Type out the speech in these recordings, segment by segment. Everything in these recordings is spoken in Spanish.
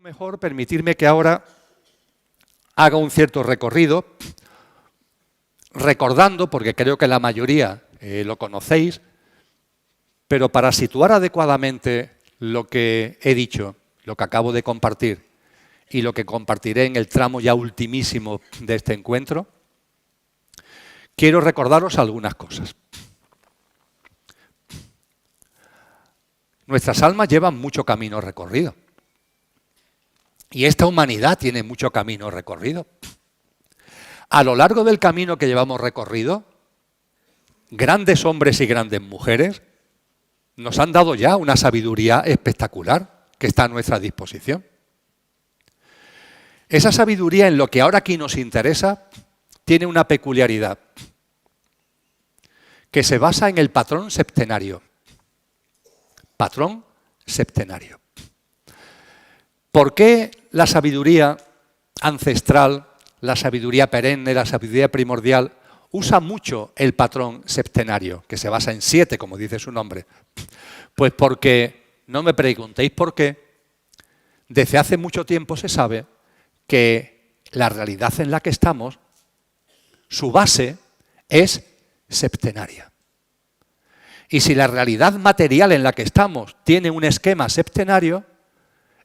Mejor permitirme que ahora haga un cierto recorrido, recordando, porque creo que la mayoría lo conocéis, pero para situar adecuadamente lo que he dicho, lo que acabo de compartir y lo que compartiré en el tramo ya ultimísimo de este encuentro, quiero recordaros algunas cosas. Nuestras almas llevan mucho camino recorrido. Y esta humanidad tiene mucho camino recorrido. A lo largo del camino que llevamos recorrido, grandes hombres y grandes mujeres nos han dado ya una sabiduría espectacular que está a nuestra disposición. Esa sabiduría, en lo que ahora aquí nos interesa, tiene una peculiaridad que se basa en el patrón septenario. Patrón septenario. ¿Por qué la sabiduría ancestral, la sabiduría perenne, la sabiduría primordial, usa mucho el patrón septenario, que se basa en 7, como dice su nombre? Pues porque, no me preguntéis por qué, desde hace mucho tiempo se sabe que la realidad en la que estamos, su base es septenaria. Y si la realidad material en la que estamos tiene un esquema septenario,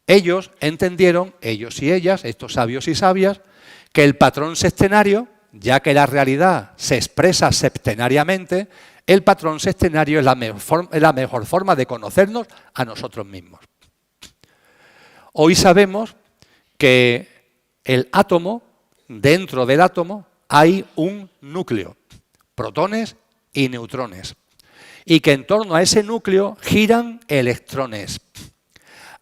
ellos entendieron, ellos y ellas, estos sabios y sabias, que el patrón septenario, ya que la realidad se expresa septenariamente, el patrón septenario es la mejor forma de conocernos a nosotros mismos. Hoy sabemos que el átomo, dentro del átomo, hay un núcleo, protones y neutrones, y que en torno a ese núcleo giran electrones.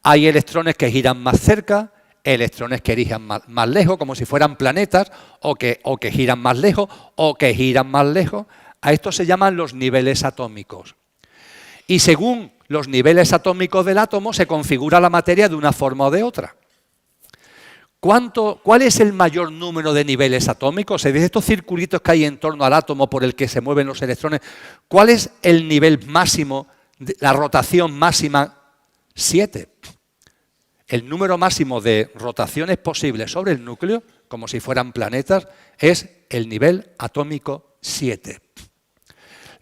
Hay electrones que giran más cerca, electrones que giran más lejos, como si fueran planetas, o que giran más lejos, o que giran más lejos. A esto se llaman los niveles atómicos. Y según los niveles atómicos del átomo, se configura la materia de una forma o de otra. ¿Cuál es el mayor número de niveles atómicos? Se dice estos circulitos que hay en torno al átomo por el que se mueven los electrones. ¿Cuál es el nivel máximo, la rotación máxima? 7. El número máximo de rotaciones posibles sobre el núcleo, como si fueran planetas, es el nivel atómico 7.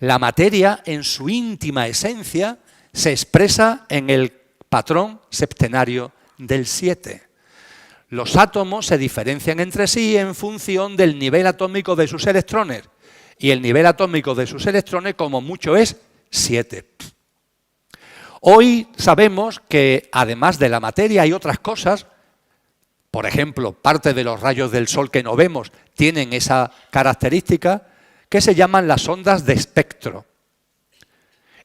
La materia, en su íntima esencia, se expresa en el patrón septenario del 7. Los átomos se diferencian entre sí en función del nivel atómico de sus electrones. Y el nivel atómico de sus electrones, como mucho, es 7. Hoy sabemos que, además de la materia, hay otras cosas. Por ejemplo, parte de los rayos del Sol que no vemos tienen esa característica que se llaman las ondas de espectro.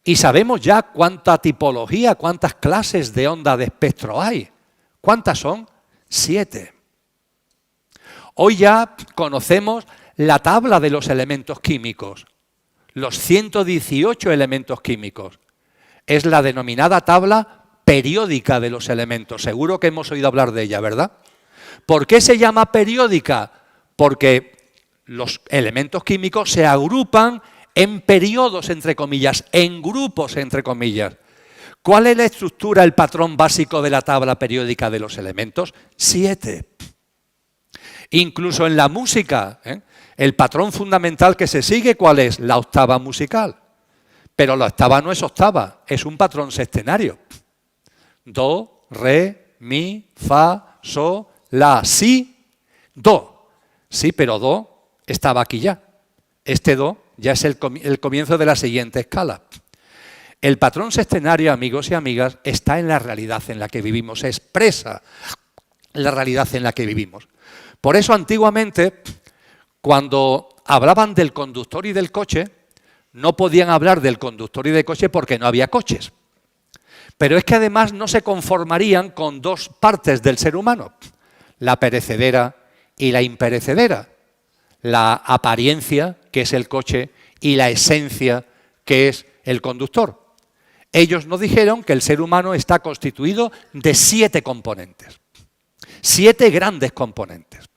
Y sabemos ya cuánta tipología, cuántas clases de onda de espectro hay. ¿Cuántas son? 7. Hoy ya conocemos la tabla de los elementos químicos, los 118 elementos químicos. Es la denominada tabla periódica de los elementos. Seguro que hemos oído hablar de ella, ¿verdad? ¿Por qué se llama periódica? Porque los elementos químicos se agrupan en periodos, entre comillas, en grupos, entre comillas. ¿Cuál es la estructura, el patrón básico de la tabla periódica de los elementos? 7. Incluso en la música, el patrón fundamental que se sigue, ¿cuál es? La octava musical. Pero la octava no es octava, es un patrón septenario. Do, re, mi, fa, sol, la, si, do. Sí, pero do estaba aquí ya. Este do ya es el comienzo de la siguiente escala. El patrón septenario, amigos y amigas, está en la realidad en la que vivimos, expresa la realidad en la que vivimos. Por eso, antiguamente, cuando hablaban del conductor y del coche, no podían hablar del conductor y del coche porque no había coches. Pero es que además no se conformarían con dos partes del ser humano, la perecedera y la imperecedera, la apariencia, que es el coche, y la esencia, que es el conductor. Ellos nos dijeron que el ser humano está constituido de 7 componentes, 7 grandes componentes.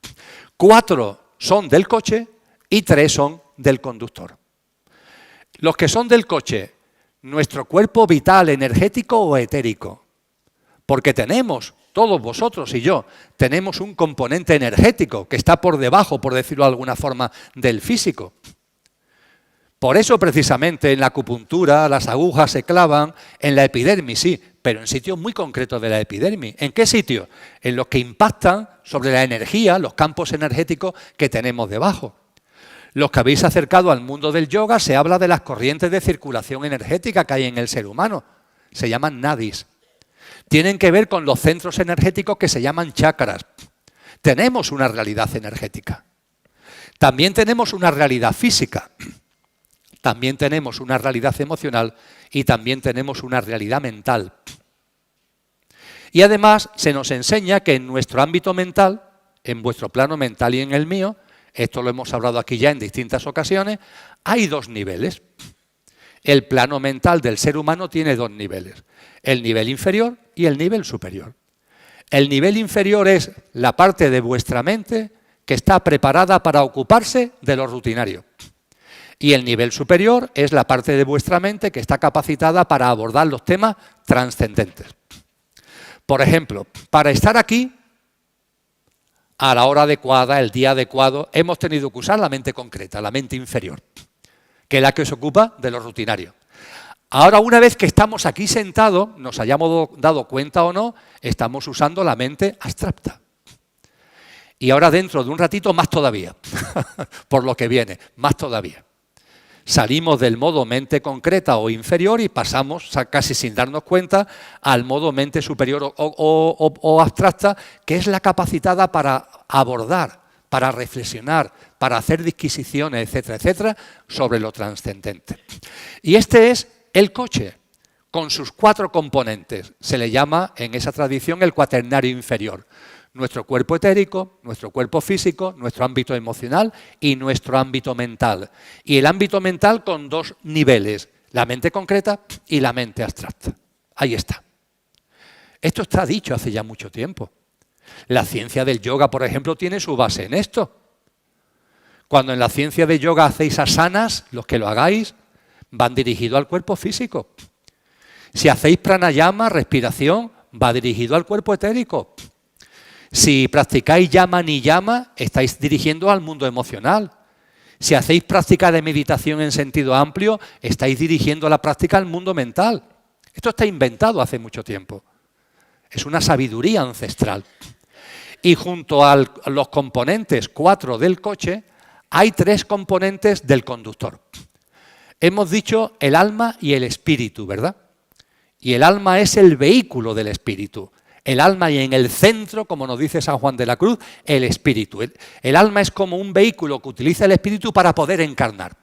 4 son del coche y 3 son del conductor. Los que son del coche, nuestro cuerpo vital, energético o etérico, porque tenemos todos vosotros y yo, tenemos un componente energético que está por debajo, por decirlo de alguna forma, del físico. Por eso, precisamente, en la acupuntura las agujas se clavan en la epidermis, sí, pero en sitios muy concretos de la epidermis. ¿En qué sitios? En los que impactan sobre la energía, los campos energéticos que tenemos debajo. Los que habéis acercado al mundo del yoga, se habla de las corrientes de circulación energética que hay en el ser humano. Se llaman nadis. Tienen que ver con los centros energéticos que se llaman chakras. Tenemos una realidad energética. También tenemos una realidad física. También tenemos una realidad emocional y también tenemos una realidad mental. Y además se nos enseña que en nuestro ámbito mental, en vuestro plano mental y en el mío, esto lo hemos hablado aquí ya en distintas ocasiones, hay dos niveles. El plano mental del ser humano tiene dos niveles, el nivel inferior y el nivel superior. El nivel inferior es la parte de vuestra mente que está preparada para ocuparse de lo rutinario. Y el nivel superior es la parte de vuestra mente que está capacitada para abordar los temas trascendentes. Por ejemplo, para estar aquí, a la hora adecuada, el día adecuado, hemos tenido que usar la mente concreta, la mente inferior, que es la que se ocupa de lo rutinario. Ahora, una vez que estamos aquí sentados, nos hayamos dado cuenta o no, estamos usando la mente abstracta. Y ahora dentro de un ratito más todavía, por lo que viene, más todavía. Salimos del modo mente concreta o inferior y pasamos, casi sin darnos cuenta, al modo mente superior o abstracta, que es la capacitada para abordar, para reflexionar, para hacer disquisiciones, etcétera, etcétera, sobre lo trascendente. Y este es el coche, con sus 4 componentes. Se le llama, en esa tradición, el cuaternario inferior. Nuestro cuerpo etérico, nuestro cuerpo físico, nuestro ámbito emocional y nuestro ámbito mental. Y el ámbito mental con 2 niveles, la mente concreta y la mente abstracta. Ahí está. Esto está dicho hace ya mucho tiempo. La ciencia del yoga, por ejemplo, tiene su base en esto. Cuando en la ciencia del yoga hacéis asanas, los que lo hagáis, van dirigidos al cuerpo físico. Si hacéis pranayama, respiración, va dirigido al cuerpo etérico. Si practicáis yama niyama, estáis dirigiendo al mundo emocional. Si hacéis práctica de meditación en sentido amplio, estáis dirigiendo la práctica al mundo mental. Esto está inventado hace mucho tiempo. Es una sabiduría ancestral. Y junto a los componentes 4 del coche, hay 3 componentes del conductor. Hemos dicho el alma y el espíritu, ¿verdad? Y el alma es el vehículo del espíritu. El alma y en el centro, como nos dice San Juan de la Cruz, el espíritu. El alma es como un vehículo que utiliza el espíritu para poder encarnar.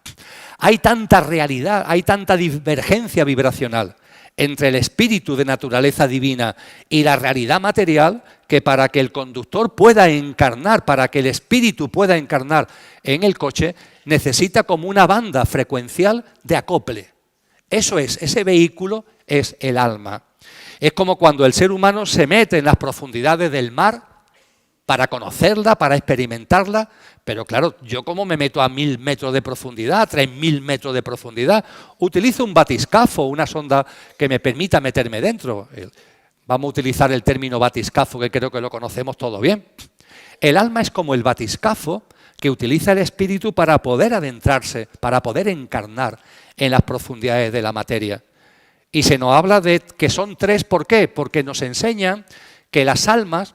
Hay tanta realidad, hay tanta divergencia vibracional entre el espíritu de naturaleza divina y la realidad material que para que el conductor pueda encarnar, para que el espíritu pueda encarnar en el coche, necesita como una banda frecuencial de acople. Eso es, ese vehículo es el alma. Es como cuando el ser humano se mete en las profundidades del mar para conocerla, para experimentarla, pero claro, yo como me meto a 1000 metros de profundidad, a 3000 metros de profundidad, utilizo un batiscafo, una sonda que me permita meterme dentro. Vamos a utilizar el término batiscafo, que creo que lo conocemos todo bien. El alma es como el batiscafo que utiliza el espíritu para poder adentrarse, para poder encarnar en las profundidades de la materia. Y se nos habla de que son 3, ¿por qué? Porque nos enseñan que las almas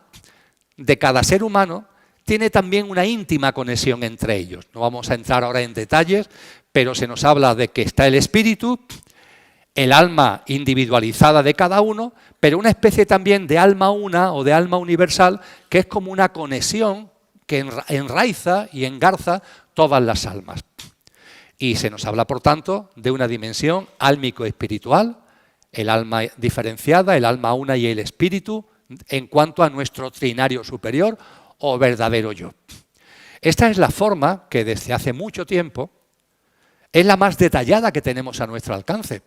de cada ser humano tiene también una íntima conexión entre ellos. No vamos a entrar ahora en detalles, pero se nos habla de que está el espíritu, el alma individualizada de cada uno, pero una especie también de alma una o de alma universal, que es como una conexión que enraiza y engarza todas las almas. Y se nos habla, por tanto, de una dimensión álmico-espiritual, el alma diferenciada, el alma una y el espíritu, en cuanto a nuestro trinario superior o verdadero yo. Esta es la forma que desde hace mucho tiempo es la más detallada que tenemos a nuestro alcance.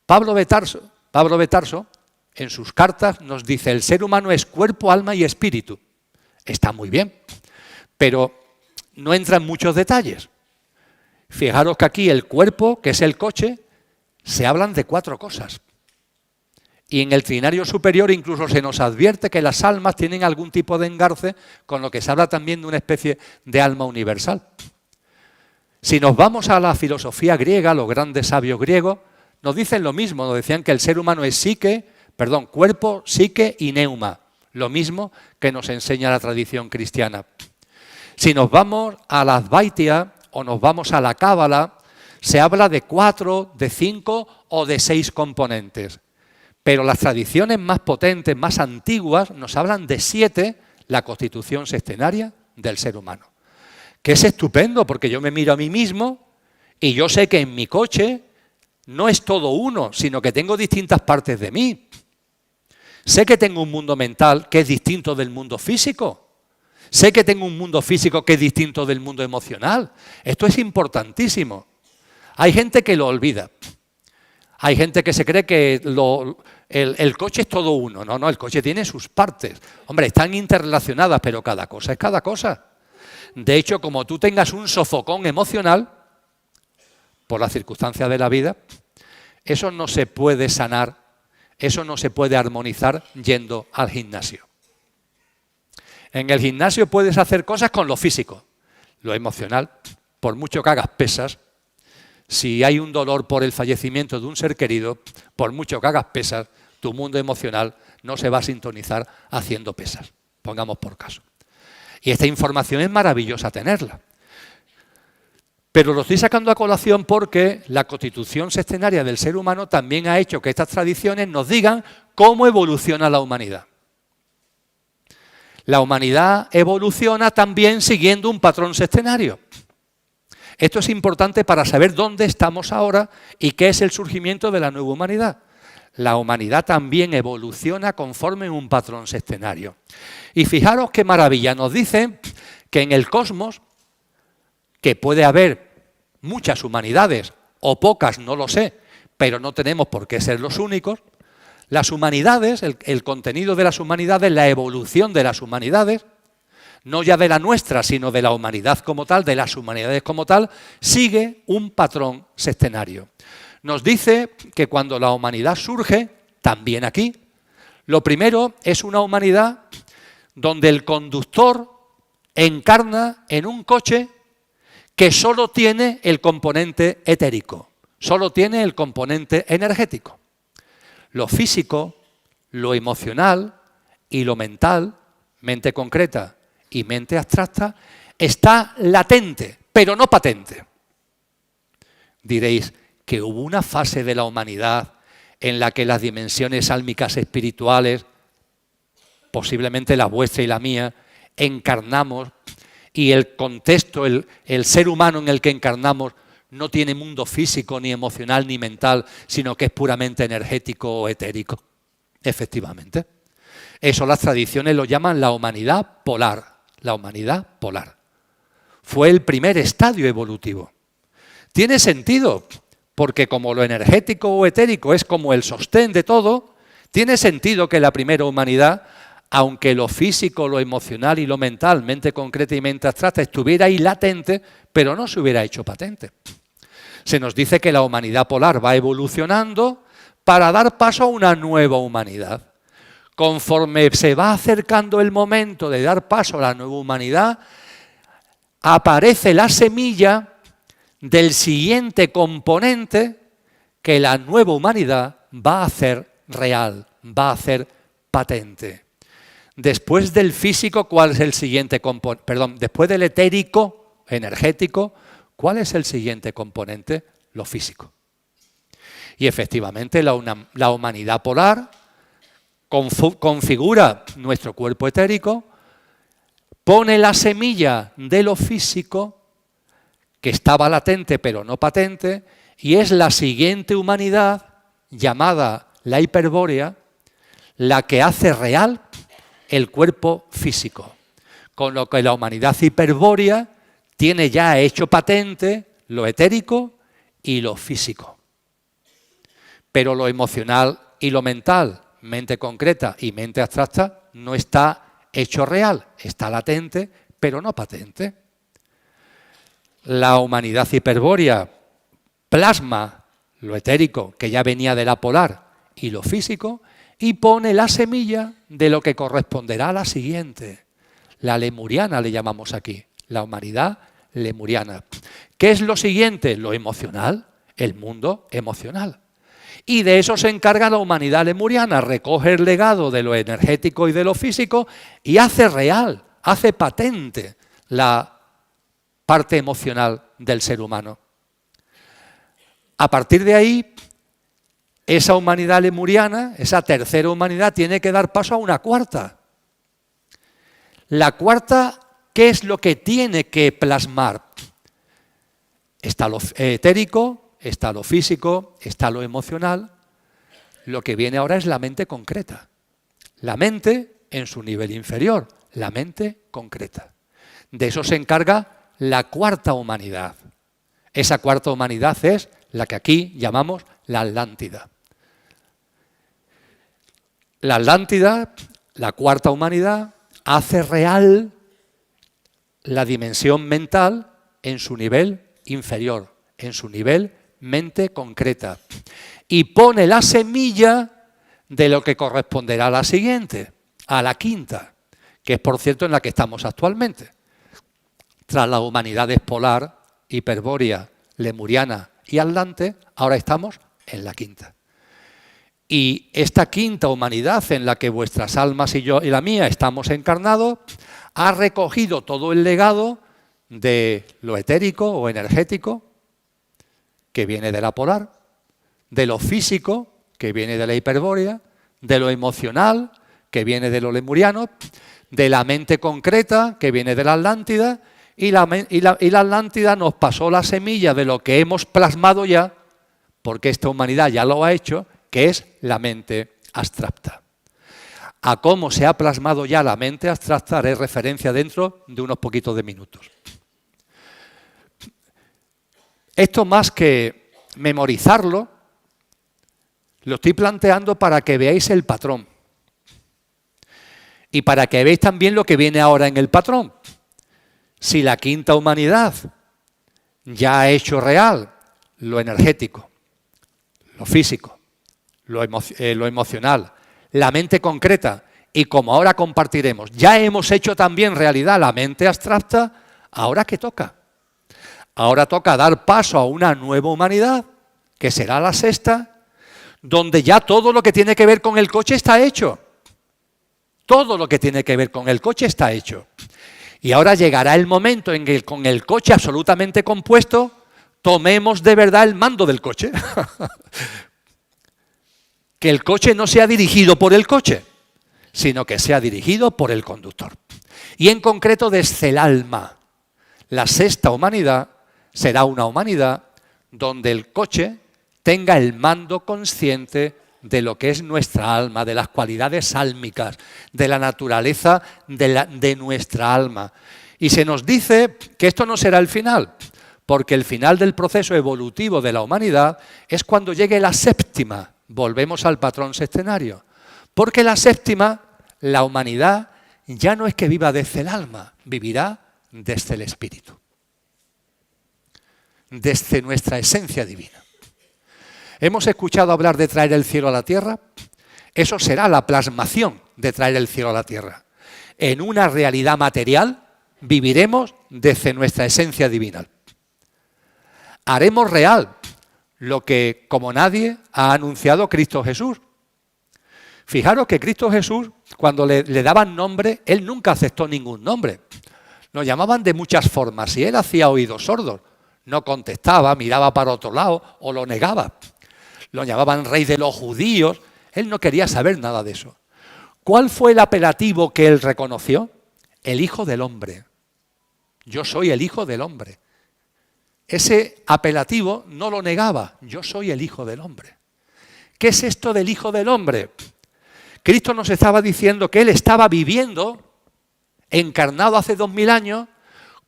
Pablo de Tarso, en sus cartas, nos dice: el ser humano es cuerpo, alma y espíritu. Está muy bien, pero no entra en muchos detalles. Fijaros que aquí el cuerpo, que es el coche, se hablan de 4 cosas. Y en el trinario superior incluso se nos advierte que las almas tienen algún tipo de engarce, con lo que se habla también de una especie de alma universal. Si nos vamos a la filosofía griega, los grandes sabios griegos nos dicen lo mismo, nos decían que el ser humano es cuerpo, psique y neuma, lo mismo que nos enseña la tradición cristiana. Si nos vamos a la Advaita o nos vamos a la Cábala, se habla de 4, de 5 o de 6 componentes. Pero las tradiciones más potentes, más antiguas, nos hablan de 7, la constitución sextenaria del ser humano. Que es estupendo, porque yo me miro a mí mismo y yo sé que en mi coche no es todo uno, sino que tengo distintas partes de mí. Sé que tengo un mundo mental que es distinto del mundo físico. Sé que tengo un mundo físico que es distinto del mundo emocional. Esto es importantísimo. Hay gente que lo olvida. Hay gente que se cree que el coche es todo uno. No, el coche tiene sus partes. Hombre, están interrelacionadas, pero cada cosa es cada cosa. De hecho, como tú tengas un sofocón emocional, por las circunstancias de la vida, eso no se puede sanar, eso no se puede armonizar yendo al gimnasio. En el gimnasio puedes hacer cosas con lo físico, lo emocional, por mucho que hagas pesas. Si hay un dolor por el fallecimiento de un ser querido, por mucho que hagas pesas, tu mundo emocional no se va a sintonizar haciendo pesas, pongamos por caso. Y esta información es maravillosa tenerla. Pero lo estoy sacando a colación porque la constitución sextenaria del ser humano también ha hecho que estas tradiciones nos digan cómo evoluciona la humanidad. La humanidad evoluciona también siguiendo un patrón sextenario. Esto es importante para saber dónde estamos ahora y qué es el surgimiento de la nueva humanidad. La humanidad también evoluciona conforme un patrón sextenario. Y fijaros qué maravilla, nos dice que en el cosmos, que puede haber muchas humanidades, o pocas, no lo sé, pero no tenemos por qué ser los únicos, las humanidades, el contenido de las humanidades, la evolución de las humanidades, no ya de la nuestra, sino de la humanidad como tal, de las humanidades como tal, sigue un patrón sextenario. Nos dice que cuando la humanidad surge, también aquí, lo primero es una humanidad donde el conductor encarna en un coche que solo tiene el componente etérico, solo tiene el componente energético. Lo físico, lo emocional y lo mental, mente concreta y mente abstracta, está latente, pero no patente. Diréis que hubo una fase de la humanidad en la que las dimensiones álmicas espirituales, posiblemente la vuestra y la mía, encarnamos y el contexto, el ser humano en el que encarnamos no tiene mundo físico, ni emocional, ni mental, sino que es puramente energético o etérico. Efectivamente. Eso las tradiciones lo llaman la humanidad polar. La humanidad polar. Fue el primer estadio evolutivo. Tiene sentido, porque como lo energético o etérico es como el sostén de todo, tiene sentido que la primera humanidad, aunque lo físico, lo emocional y lo mental, mente concreta y mente abstracta, estuviera ahí latente, pero no se hubiera hecho patente. Se nos dice que la humanidad polar va evolucionando para dar paso a una nueva humanidad. Conforme se va acercando el momento de dar paso a la nueva humanidad, aparece la semilla del siguiente componente que la nueva humanidad va a hacer real, va a hacer patente. Después del físico, ¿cuál es el siguiente componente? Perdón, después del etérico, energético, ¿cuál es el siguiente componente? Lo físico. Y efectivamente la humanidad polar configura nuestro cuerpo etérico, pone la semilla de lo físico, que estaba latente pero no patente, y es la siguiente humanidad, llamada la hiperbórea, la que hace real el cuerpo físico. Con lo que la humanidad hiperbórea tiene ya hecho patente lo etérico y lo físico. Pero lo emocional y lo mental, mente concreta y mente abstracta, no está hecho real, está latente, pero no patente. La humanidad hiperbórea plasma lo etérico, que ya venía de la polar, y lo físico, y pone la semilla de lo que corresponderá a la siguiente. La lemuriana le llamamos aquí, la humanidad lemuriana. ¿Qué es lo siguiente? Lo emocional, el mundo emocional. Y de eso se encarga la humanidad lemuriana, recoge el legado de lo energético y de lo físico y hace real, hace patente la parte emocional del ser humano. A partir de ahí, esa humanidad lemuriana, esa tercera humanidad, tiene que dar paso a una cuarta. La cuarta, ¿qué es lo que tiene que plasmar? Está lo etérico, está lo físico, está lo emocional. Lo que viene ahora es la mente concreta. La mente en su nivel inferior, la mente concreta. De eso se encarga la cuarta humanidad. Esa cuarta humanidad es la que aquí llamamos la Atlántida. La Atlántida, la cuarta humanidad, hace real la dimensión mental en su nivel inferior, en su nivel mente concreta. Y pone la semilla de lo que corresponderá a la siguiente, a la quinta, que es por cierto en la que estamos actualmente. Tras las humanidades polar, hiperbórea, lemuriana y atlante, ahora estamos en la quinta. Y esta quinta humanidad en la que vuestras almas y yo y la mía estamos encarnados, ha recogido todo el legado de lo etérico o energético, que viene de la polar, de lo físico, que viene de la hiperbórea, de lo emocional, que viene de lo lemuriano, de la mente concreta, que viene de la Atlántida, y la Atlántida nos pasó la semilla de lo que hemos plasmado ya, porque esta humanidad ya lo ha hecho, que es la mente abstracta. A cómo se ha plasmado ya la mente abstracta haré referencia dentro de unos poquitos de minutos. Esto más que memorizarlo, lo estoy planteando para que veáis el patrón. Y para que veáis también lo que viene ahora en el patrón. Si la quinta humanidad ya ha hecho real lo energético, lo físico, lo emocional, la mente concreta, y como ahora compartiremos, ya hemos hecho también realidad la mente abstracta, ¿ahora qué toca? Ahora toca dar paso a una nueva humanidad, que será la sexta, donde ya todo lo que tiene que ver con el coche está hecho. Todo lo que tiene que ver con el coche está hecho. Y ahora llegará el momento en que con el coche absolutamente compuesto, tomemos de verdad el mando del coche. Que el coche no sea dirigido por el coche, sino que sea dirigido por el conductor. Y en concreto desde el alma. La sexta humanidad será una humanidad donde el coche tenga el mando consciente de lo que es nuestra alma, de las cualidades sálmicas, de la naturaleza de nuestra alma. Y se nos dice que esto no será el final, porque el final del proceso evolutivo de la humanidad es cuando llegue la séptima. Volvemos al patrón sextenario. Porque la séptima, la humanidad, ya no es que viva desde el alma, vivirá desde el espíritu. Desde nuestra esencia divina. ¿Hemos escuchado hablar de traer el cielo a la tierra? Eso será la plasmación de traer el cielo a la tierra. En una realidad material viviremos desde nuestra esencia divina. Haremos real lo que, como nadie, ha anunciado Cristo Jesús. Fijaros que Cristo Jesús, cuando le daban nombre, Él nunca aceptó ningún nombre. Lo llamaban de muchas formas y Él hacía oídos sordos. No contestaba, miraba para otro lado o lo negaba. Lo llamaban rey de los judíos. Él no quería saber nada de eso. ¿Cuál fue el apelativo que Él reconoció? El Hijo del Hombre. Yo soy el Hijo del Hombre. Ese apelativo no lo negaba. Yo soy el Hijo del Hombre. ¿Qué es esto del Hijo del Hombre? Cristo nos estaba diciendo que Él estaba viviendo, encarnado hace 2000 años,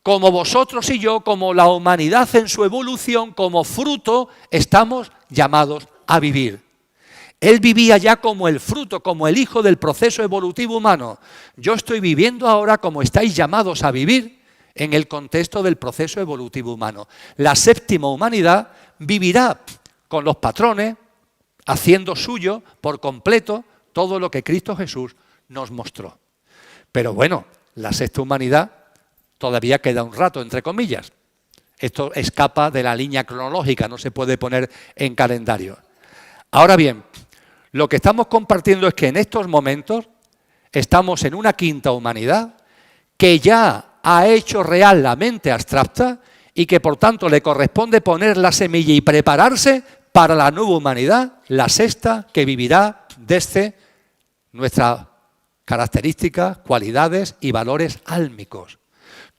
como vosotros y yo, como la humanidad en su evolución, como fruto, estamos llamados a vivir. Él vivía ya como el fruto, como el hijo del proceso evolutivo humano. Yo estoy viviendo ahora como estáis llamados a vivir en el contexto del proceso evolutivo humano. La séptima humanidad vivirá con los patrones, haciendo suyo por completo todo lo que Cristo Jesús nos mostró. Pero bueno, la sexta humanidad todavía queda un rato, entre comillas. Esto escapa de la línea cronológica, no se puede poner en calendario. Ahora bien, lo que estamos compartiendo es que en estos momentos estamos en una quinta humanidad que ya ha hecho real la mente abstracta y que por tanto le corresponde poner la semilla y prepararse para la nueva humanidad, la sexta, que vivirá desde nuestras características, cualidades y valores álmicos,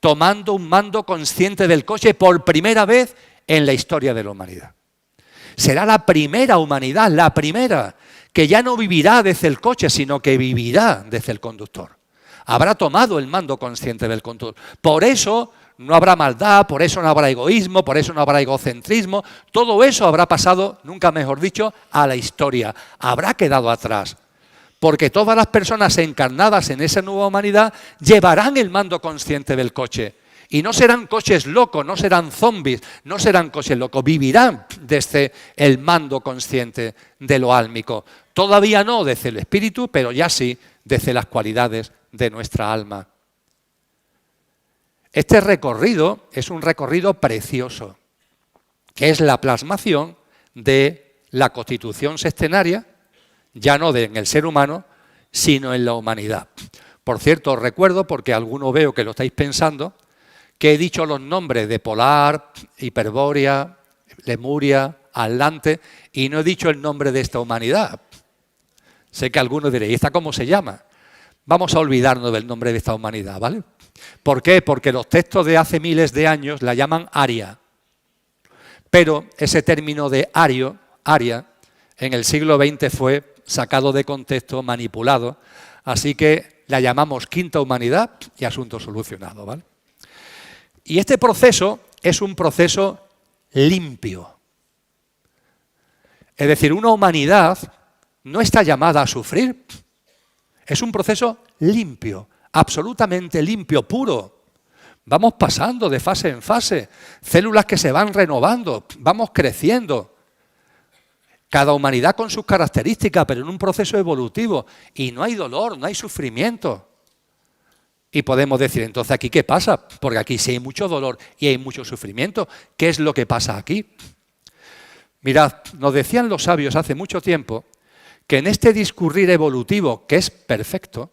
tomando un mando consciente del coche por primera vez en la historia de la humanidad. Será la primera humanidad, la primera, que ya no vivirá desde el coche, sino que vivirá desde el conductor. Habrá tomado el mando consciente del conductor. Por eso no habrá maldad, por eso no habrá egoísmo, por eso no habrá egocentrismo. Todo eso habrá pasado, nunca mejor dicho, a la historia. Habrá quedado atrás. Porque todas las personas encarnadas en esa nueva humanidad llevarán el mando consciente del coche. Y no serán coches locos, no serán zombies, no serán coches locos. Vivirán desde el mando consciente de lo álmico. Todavía no desde el espíritu, pero ya sí desde las cualidades de nuestra alma. Este recorrido es un recorrido precioso, que es la plasmación de la constitución sextenaria, ya no en el ser humano, sino en la humanidad. Por cierto, os recuerdo, porque alguno veo que lo estáis pensando, que he dicho los nombres de Polar, Hiperbórea, Lemuria, Atlante, y no he dicho el nombre de esta humanidad. Sé que algunos diréis, ¿y esta cómo se llama? Vamos a olvidarnos del nombre de esta humanidad, ¿vale? ¿Por qué? Porque los textos de hace miles de años la llaman Aria. Pero ese término de Aria, en el siglo XX fue sacado de contexto, manipulado, así que la llamamos quinta humanidad y asunto solucionado, ¿vale? Y este proceso es un proceso limpio. Es decir, una humanidad no está llamada a sufrir. Es un proceso limpio, absolutamente limpio, puro. Vamos pasando de fase en fase, células que se van renovando, vamos creciendo. Cada humanidad con sus características, pero en un proceso evolutivo. Y no hay dolor, no hay sufrimiento. Y podemos decir, entonces, ¿aquí qué pasa? Porque aquí sí hay mucho dolor y hay mucho sufrimiento. ¿Qué es lo que pasa aquí? Mirad, nos decían los sabios hace mucho tiempo que en este discurrir evolutivo, que es perfecto,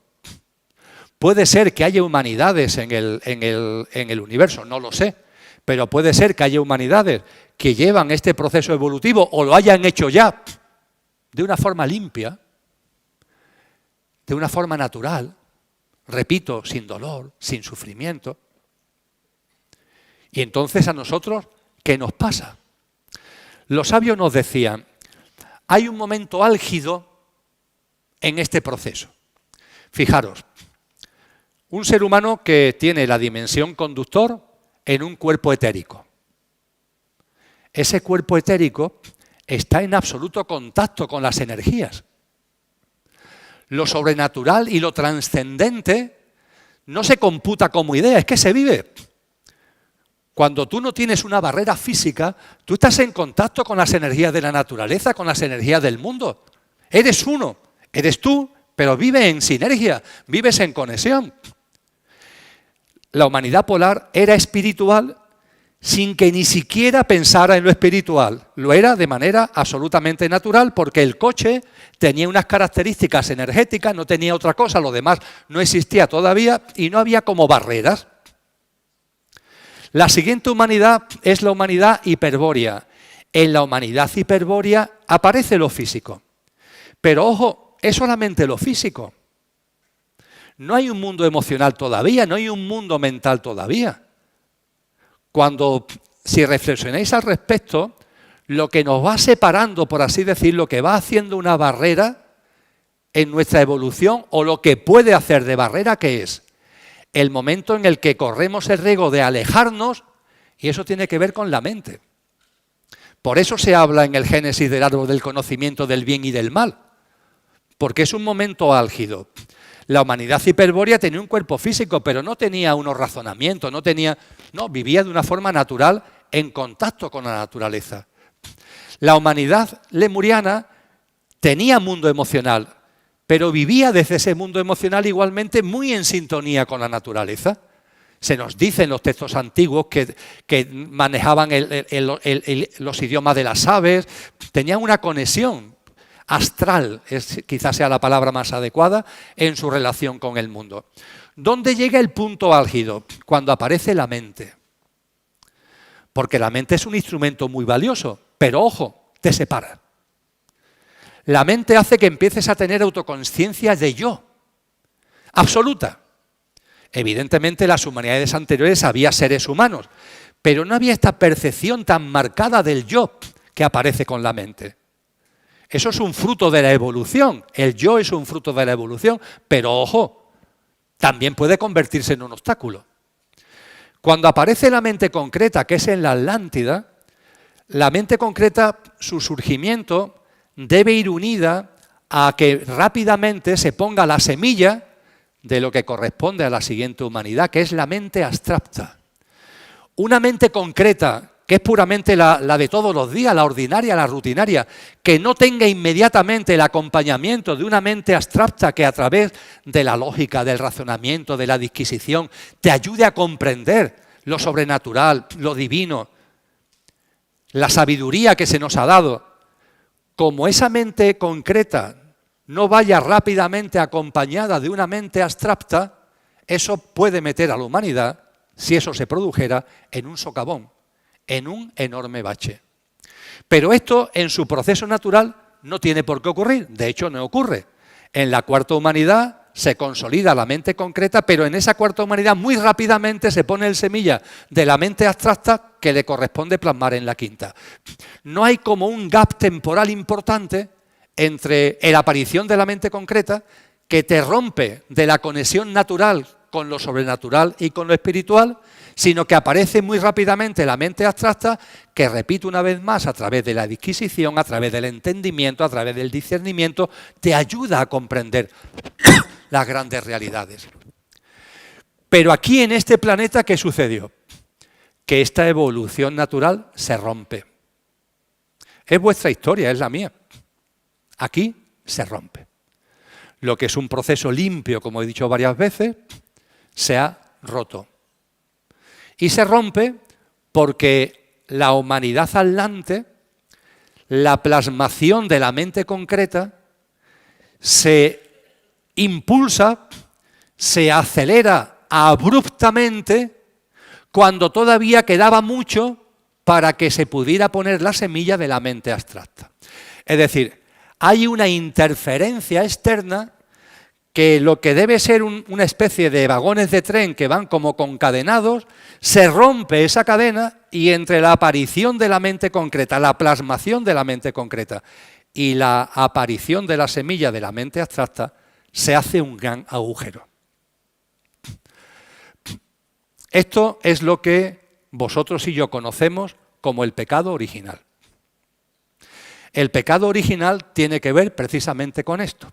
puede ser que haya humanidades en el universo, no lo sé, pero puede ser que haya humanidades que llevan este proceso evolutivo o lo hayan hecho ya de una forma limpia, de una forma natural, repito, sin dolor, sin sufrimiento. Y entonces a nosotros, ¿qué nos pasa? Los sabios nos decían, hay un momento álgido en este proceso. Fijaros, un ser humano que tiene la dimensión conductor en un cuerpo etérico. Ese cuerpo etérico está en absoluto contacto con las energías. Lo sobrenatural y lo trascendente no se computa como idea, es que se vive. Cuando tú no tienes una barrera física, tú estás en contacto con las energías de la naturaleza, con las energías del mundo. Eres uno, eres tú, pero vives en sinergia, vives en conexión. La humanidad polar era espiritual sin que ni siquiera pensara en lo espiritual. Lo era de manera absolutamente natural porque el coche tenía unas características energéticas, no tenía otra cosa, lo demás no existía todavía y no había como barreras. La siguiente humanidad es la humanidad hiperbórea. En la humanidad hiperbórea aparece lo físico. Pero ojo, es solamente lo físico. No hay un mundo emocional todavía, no hay un mundo mental todavía. Si reflexionáis al respecto, lo que nos va separando, por así decirlo, que va haciendo una barrera en nuestra evolución, o lo que puede hacer de barrera, ¿qué es? El momento en el que corremos el riesgo de alejarnos, y eso tiene que ver con la mente. Por eso se habla en el Génesis del árbol del conocimiento del bien y del mal, porque es un momento álgido. La humanidad hiperbórea tenía un cuerpo físico, pero no tenía unos razonamientos, vivía de una forma natural en contacto con la naturaleza. La humanidad lemuriana tenía mundo emocional, pero vivía desde ese mundo emocional igualmente muy en sintonía con la naturaleza. Se nos dice en los textos antiguos que manejaban los idiomas de las aves, tenían una conexión astral, quizás sea la palabra más adecuada, en su relación con el mundo. ¿Dónde llega el punto álgido? Cuando aparece la mente. Porque la mente es un instrumento muy valioso, pero ojo, te separa. La mente hace que empieces a tener autoconsciencia de yo, absoluta. Evidentemente, en las humanidades anteriores había seres humanos, pero no había esta percepción tan marcada del yo que aparece con la mente. Eso es un fruto de la evolución. El yo es un fruto de la evolución, pero ojo, también puede convertirse en un obstáculo. Cuando aparece la mente concreta, que es en la Atlántida, la mente concreta, su surgimiento debe ir unida a que rápidamente se ponga la semilla de lo que corresponde a la siguiente humanidad, que es la mente abstracta. Una mente concreta, que es puramente la de todos los días, la ordinaria, la rutinaria, que no tenga inmediatamente el acompañamiento de una mente abstracta que a través de la lógica, del razonamiento, de la disquisición, te ayude a comprender lo sobrenatural, lo divino, la sabiduría que se nos ha dado. Como esa mente concreta no vaya rápidamente acompañada de una mente abstracta, eso puede meter a la humanidad, si eso se produjera, en un socavón, en un enorme bache. Pero esto, en su proceso natural, no tiene por qué ocurrir. De hecho, no ocurre. En la cuarta humanidad se consolida la mente concreta, pero en esa cuarta humanidad muy rápidamente se pone el semilla de la mente abstracta que le corresponde plasmar en la quinta. No hay como un gap temporal importante entre la aparición de la mente concreta, que te rompe de la conexión natural con lo sobrenatural y con lo espiritual, sino que aparece muy rápidamente la mente abstracta, que, repito una vez más, a través de la disquisición, a través del entendimiento, a través del discernimiento, te ayuda a comprender las grandes realidades. Pero aquí en este planeta, ¿qué sucedió? Que esta evolución natural se rompe. Es vuestra historia, es la mía. Aquí se rompe. Lo que es un proceso limpio, como he dicho varias veces, se ha roto. Y se rompe porque la humanidad atlante, la plasmación de la mente concreta, se impulsa, se acelera abruptamente cuando todavía quedaba mucho para que se pudiera poner la semilla de la mente abstracta. Es decir, hay una interferencia externa que lo que debe ser una especie de vagones de tren que van como concadenados, se rompe esa cadena y entre la aparición de la mente concreta, la plasmación de la mente concreta y la aparición de la semilla de la mente abstracta, se hace un gran agujero. Esto es lo que vosotros y yo conocemos como el pecado original. El pecado original tiene que ver precisamente con esto.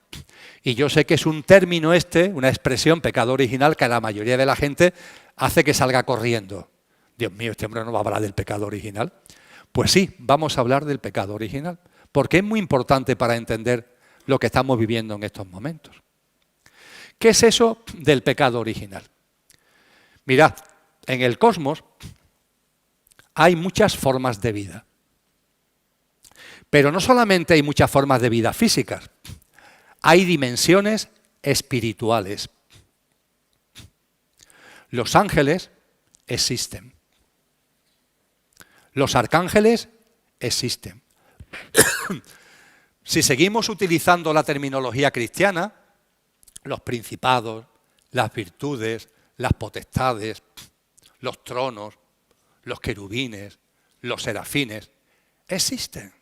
Y yo sé que es un término una expresión, pecado original, que a la mayoría de la gente hace que salga corriendo. Dios mío, este hombre no va a hablar del pecado original. Pues sí, vamos a hablar del pecado original, porque es muy importante para entender lo que estamos viviendo en estos momentos. ¿Qué es eso del pecado original? Mirad, en el cosmos hay muchas formas de vida. Pero no solamente hay muchas formas de vida físicas, hay dimensiones espirituales. Los ángeles existen. Los arcángeles existen. Si seguimos utilizando la terminología cristiana, los principados, las virtudes, las potestades, los tronos, los querubines, los serafines, existen.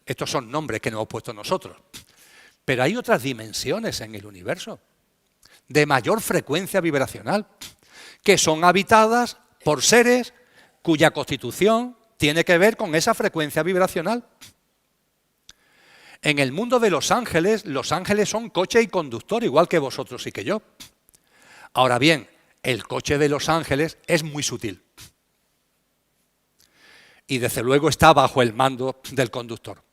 Estos son nombres que nos hemos puesto nosotros. Pero hay otras dimensiones en el universo, de mayor frecuencia vibracional, que son habitadas por seres cuya constitución tiene que ver con esa frecuencia vibracional. En el mundo de los ángeles son coche y conductor, igual que vosotros y que yo. Ahora bien, el coche de los ángeles es muy sutil. Y desde luego está bajo el mando del conductor.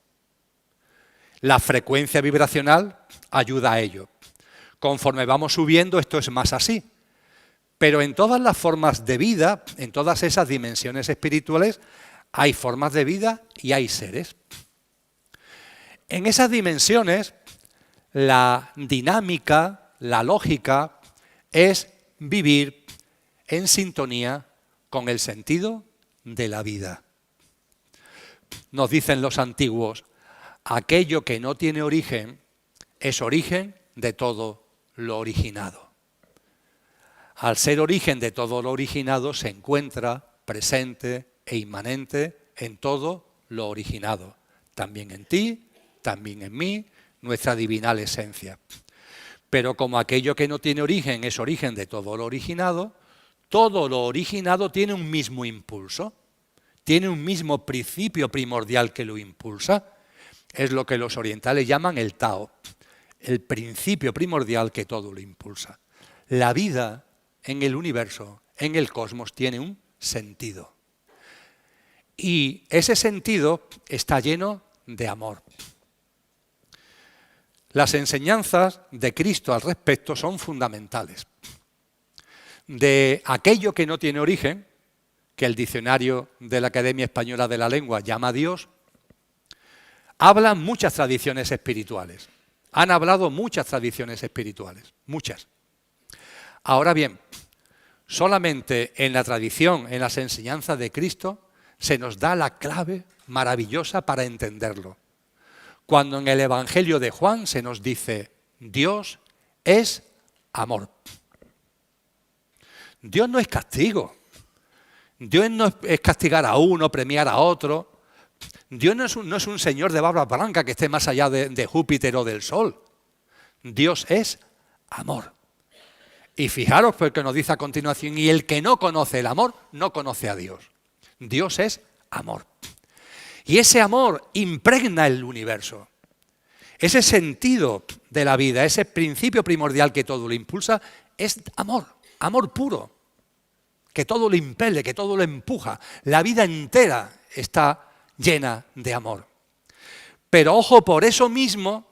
La frecuencia vibracional ayuda a ello. Conforme vamos subiendo, esto es más así. Pero en todas las formas de vida, en todas esas dimensiones espirituales, hay formas de vida y hay seres. En esas dimensiones, la dinámica, la lógica, es vivir en sintonía con el sentido de la vida. Nos dicen los antiguos, aquello que no tiene origen es origen de todo lo originado. Al ser origen de todo lo originado se encuentra presente e inmanente en todo lo originado, también en ti, también en mí, nuestra divinal esencia. Pero como aquello que no tiene origen es origen de todo lo originado tiene un mismo impulso, tiene un mismo principio primordial que lo impulsa. Es lo que los orientales llaman el Tao, el principio primordial que todo lo impulsa. La vida en el universo, en el cosmos, tiene un sentido. Y ese sentido está lleno de amor. Las enseñanzas de Cristo al respecto son fundamentales. De aquello que no tiene origen, que el diccionario de la Academia Española de la Lengua llama Dios, hablan muchas tradiciones espirituales. Han hablado muchas tradiciones espirituales, muchas. Ahora bien, solamente en la tradición, en las enseñanzas de Cristo, se nos da la clave maravillosa para entenderlo. Cuando en el Evangelio de Juan se nos dice, Dios es amor. Dios no es castigo. Dios no es castigar a uno, premiar a otro. Dios no es un señor de barba blanca que esté más allá de Júpiter o del Sol. Dios es amor. Y fijaros porque nos dice a continuación, y el que no conoce el amor, no conoce a Dios. Dios es amor. Y ese amor impregna el universo. Ese sentido de la vida, ese principio primordial que todo lo impulsa, es amor, amor puro, que todo lo impele, que todo lo empuja. La vida entera está llena de amor. Pero ojo, por eso mismo,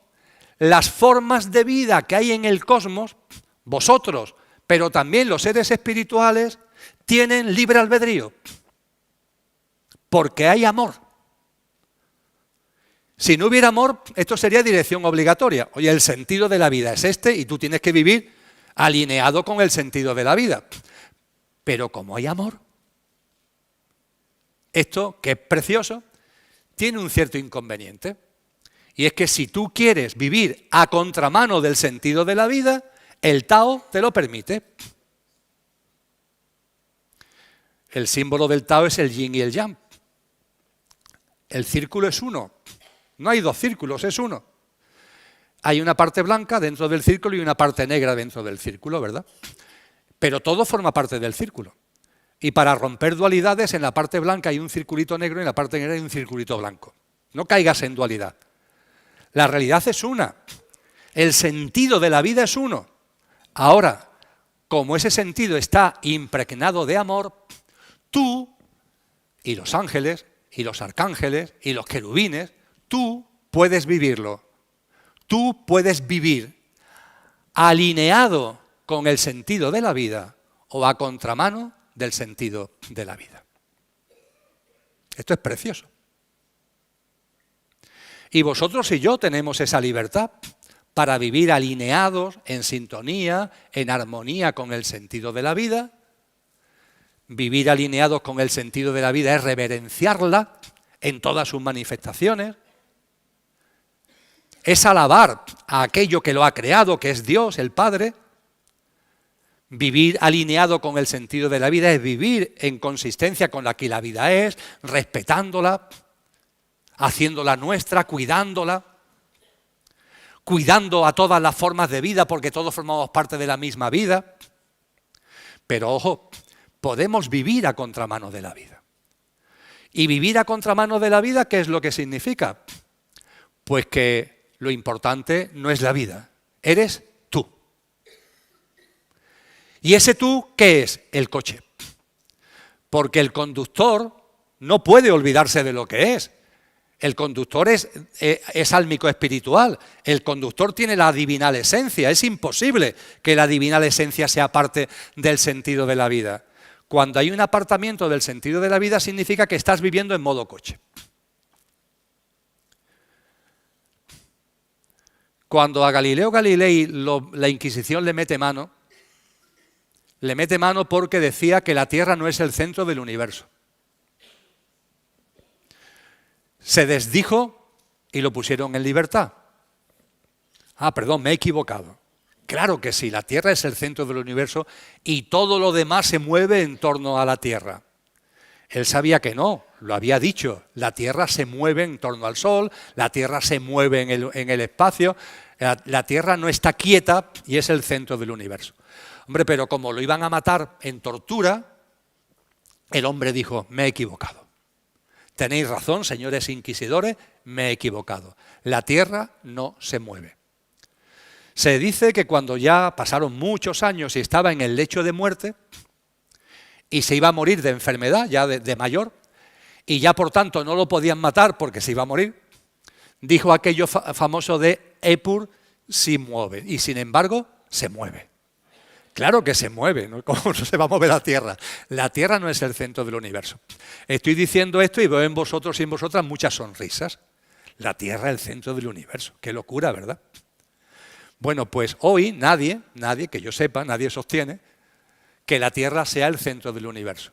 las formas de vida que hay en el cosmos, vosotros, pero también los seres espirituales, tienen libre albedrío. Porque hay amor. Si no hubiera amor, esto sería dirección obligatoria. Oye, el sentido de la vida es este y tú tienes que vivir alineado con el sentido de la vida. Pero como hay amor, esto, que es precioso, tiene un cierto inconveniente. Y es que si tú quieres vivir a contramano del sentido de la vida, el Tao te lo permite. El símbolo del Tao es el yin y el yang. El círculo es uno. No hay dos círculos, es uno. Hay una parte blanca dentro del círculo y una parte negra dentro del círculo, ¿verdad? Pero todo forma parte del círculo. Y para romper dualidades, en la parte blanca hay un circulito negro y en la parte negra hay un circulito blanco. No caigas en dualidad. La realidad es una. El sentido de la vida es uno. Ahora, como ese sentido está impregnado de amor, tú y los ángeles y los arcángeles y los querubines, tú puedes vivirlo. Tú puedes vivir alineado con el sentido de la vida o a contramano del sentido de la vida. Esto es precioso. Y vosotros y yo tenemos esa libertad para vivir alineados, en sintonía, en armonía con el sentido de la vida. Vivir alineados con el sentido de la vida es reverenciarla en todas sus manifestaciones. Es alabar a aquello que lo ha creado, que es Dios, el Padre. Vivir alineado con el sentido de la vida es vivir en consistencia con la que la vida es, respetándola, haciéndola nuestra, cuidándola, cuidando a todas las formas de vida porque todos formamos parte de la misma vida. Pero ojo, podemos vivir a contramano de la vida. Y vivir a contramano de la vida, ¿qué es lo que significa? Pues que lo importante no es la vida, eres tú. ¿Y ese tú qué es? El coche. Porque el conductor no puede olvidarse de lo que es. El conductor es álmico espiritual. El conductor tiene la divinal esencia. Es imposible que la divinal esencia sea parte del sentido de la vida. Cuando hay un apartamiento del sentido de la vida, significa que estás viviendo en modo coche. Cuando a Galileo Galilei la Inquisición le mete mano porque decía que la Tierra no es el centro del universo. Se desdijo y lo pusieron en libertad. Ah, perdón, me he equivocado. Claro que sí, la Tierra es el centro del universo y todo lo demás se mueve en torno a la Tierra. Él sabía que no, lo había dicho, la Tierra se mueve en torno al Sol, la Tierra se mueve en el espacio, la Tierra no está quieta y es el centro del universo. Hombre, pero como lo iban a matar en tortura, el hombre dijo, me he equivocado. Tenéis razón, señores inquisidores, me he equivocado. La Tierra no se mueve. Se dice que cuando ya pasaron muchos años y estaba en el lecho de muerte y se iba a morir de enfermedad, ya de mayor, y ya por tanto no lo podían matar porque se iba a morir, dijo aquello famoso de Epur si mueve, y sin embargo se mueve. Claro que se mueve, ¿no? ¿Cómo no se va a mover la Tierra? La Tierra no es el centro del universo. Estoy diciendo esto y veo en vosotros y en vosotras muchas sonrisas. La Tierra es el centro del universo. Qué locura, ¿verdad? Bueno, pues hoy nadie, que yo sepa, nadie sostiene que la Tierra sea el centro del universo.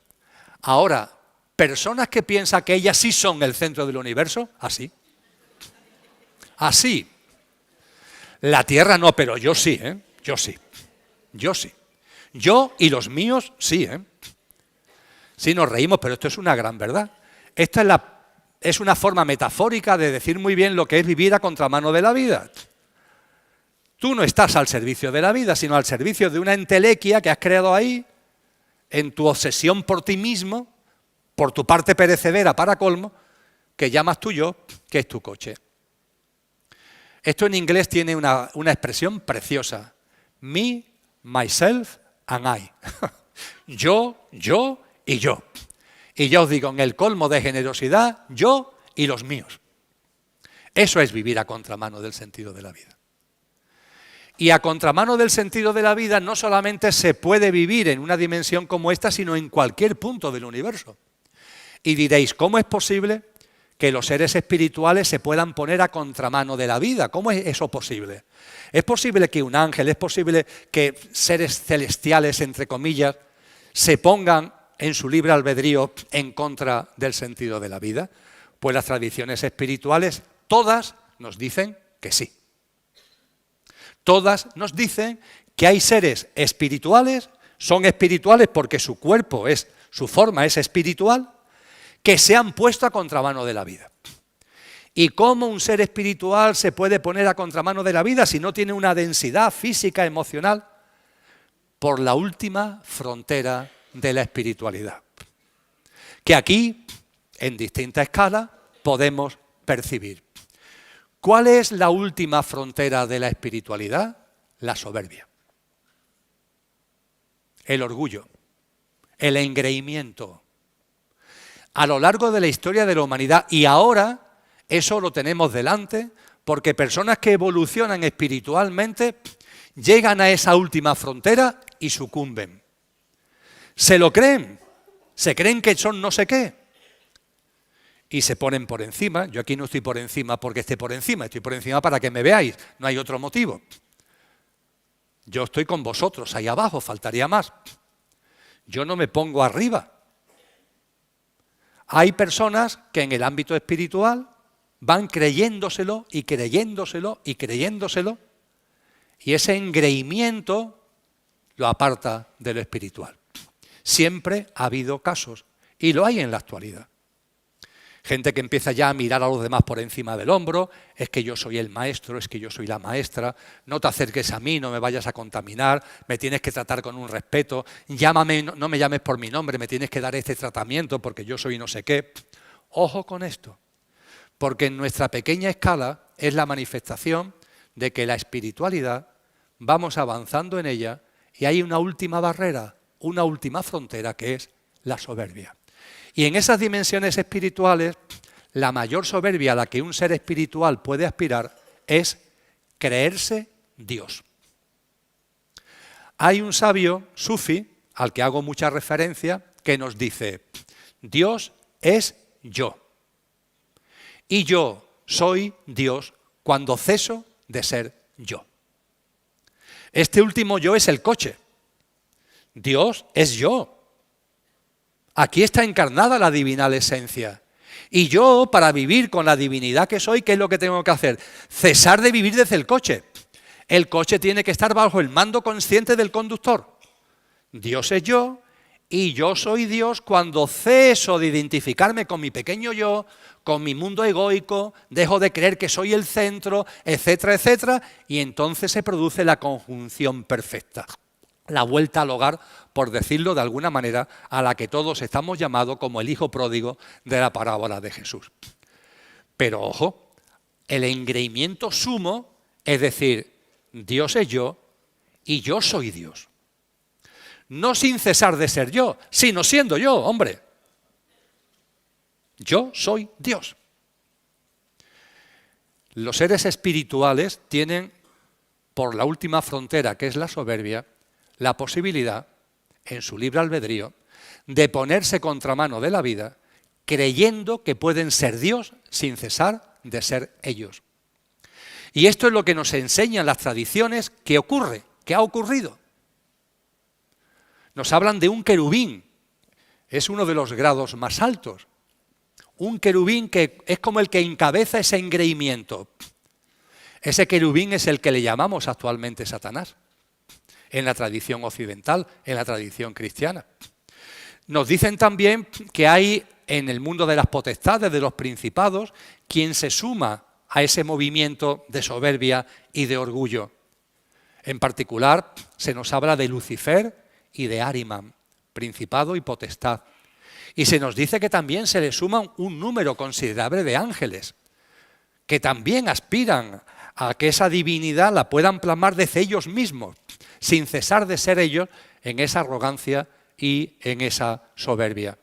Ahora, personas que piensan que ellas sí son el centro del universo, así. Así. La Tierra no, pero yo sí, ¿eh? Yo sí. Yo sí. Yo y los míos sí, ¿eh? Sí, nos reímos, pero esto es una gran verdad. Esta es una forma metafórica de decir muy bien lo que es vivir a contramano de la vida. Tú no estás al servicio de la vida, sino al servicio de una entelequia que has creado ahí, en tu obsesión por ti mismo, por tu parte perecedera para colmo, que llamas tu yo, que es tu coche. Esto en inglés tiene una expresión preciosa. Me, myself and I. Yo y yo. Y ya os digo, en el colmo de generosidad, yo y los míos. Eso es vivir a contramano del sentido de la vida. Y a contramano del sentido de la vida no solamente se puede vivir en una dimensión como esta, sino en cualquier punto del universo. Y diréis, ¿cómo es posible que los seres espirituales se puedan poner a contramano de la vida? ¿Cómo es eso posible? ¿Es posible que un ángel, es posible que seres celestiales, entre comillas, se pongan en su libre albedrío en contra del sentido de la vida? Pues las tradiciones espirituales, todas nos dicen que sí. Todas nos dicen que hay seres espirituales, son espirituales porque su cuerpo su forma es espiritual, que se han puesto a contramano de la vida. ¿Y cómo un ser espiritual se puede poner a contramano de la vida si no tiene una densidad física, emocional? Por la última frontera de la espiritualidad, que aquí, en distinta escala, podemos percibir. ¿Cuál es la última frontera de la espiritualidad? La soberbia, el orgullo, el engreimiento. A lo largo de la historia de la humanidad, y ahora eso lo tenemos delante, porque personas que evolucionan espiritualmente llegan a esa última frontera y sucumben. Se lo creen, se creen que son no sé qué, y se ponen por encima. Yo aquí no estoy por encima porque esté por encima, estoy por encima para que me veáis, no hay otro motivo. Yo estoy con vosotros ahí abajo, faltaría más. Yo no me pongo arriba. Hay personas que en el ámbito espiritual van creyéndoselo y creyéndoselo y creyéndoselo, y ese engreimiento lo aparta de lo espiritual. Siempre ha habido casos, y lo hay en la actualidad. Gente que empieza ya a mirar a los demás por encima del hombro, es que yo soy el maestro, es que yo soy la maestra, no te acerques a mí, no me vayas a contaminar, me tienes que tratar con un respeto, llámame, no me llames por mi nombre, me tienes que dar este tratamiento porque yo soy no sé qué. Ojo con esto, porque en nuestra pequeña escala es la manifestación de que la espiritualidad, vamos avanzando en ella y hay una última barrera, una última frontera que es la soberbia. Y en esas dimensiones espirituales, la mayor soberbia a la que un ser espiritual puede aspirar es creerse Dios. Hay un sabio sufi, al que hago mucha referencia, que nos dice: Dios es yo. Y yo soy Dios cuando ceso de ser yo. Este último yo es el coche. Dios es yo. Aquí está encarnada la divinal esencia. Y yo, para vivir con la divinidad que soy, ¿qué es lo que tengo que hacer? Cesar de vivir desde el coche. El coche tiene que estar bajo el mando consciente del conductor. Dios es yo y yo soy Dios cuando ceso de identificarme con mi pequeño yo, con mi mundo egoico, dejo de creer que soy el centro, etcétera, etcétera, y entonces se produce la conjunción perfecta. La vuelta al hogar, por decirlo de alguna manera, a la que todos estamos llamados como el hijo pródigo de la parábola de Jesús. Pero ojo, el engreimiento sumo, es decir, Dios es yo y yo soy Dios. No sin cesar de ser yo, sino siendo yo, hombre. Yo soy Dios. Los seres espirituales tienen, por la última frontera, que es la soberbia, la posibilidad, en su libre albedrío, de ponerse contramano de la vida, creyendo que pueden ser Dios sin cesar de ser ellos. Y esto es lo que nos enseñan las tradiciones que ocurre, que ha ocurrido. Nos hablan de un querubín, es uno de los grados más altos. Un querubín que es como el que encabeza ese engreimiento. Ese querubín es el que le llamamos actualmente Satanás, en la tradición occidental, en la tradición cristiana. Nos dicen también que hay en el mundo de las potestades, de los principados, quien se suma a ese movimiento de soberbia y de orgullo. En particular, se nos habla de Lucifer y de Ahriman, principado y potestad. Y se nos dice que también se le suman un número considerable de ángeles, que también aspiran a que esa divinidad la puedan plasmar desde ellos mismos, sin cesar de ser ellos en esa arrogancia y en esa soberbia.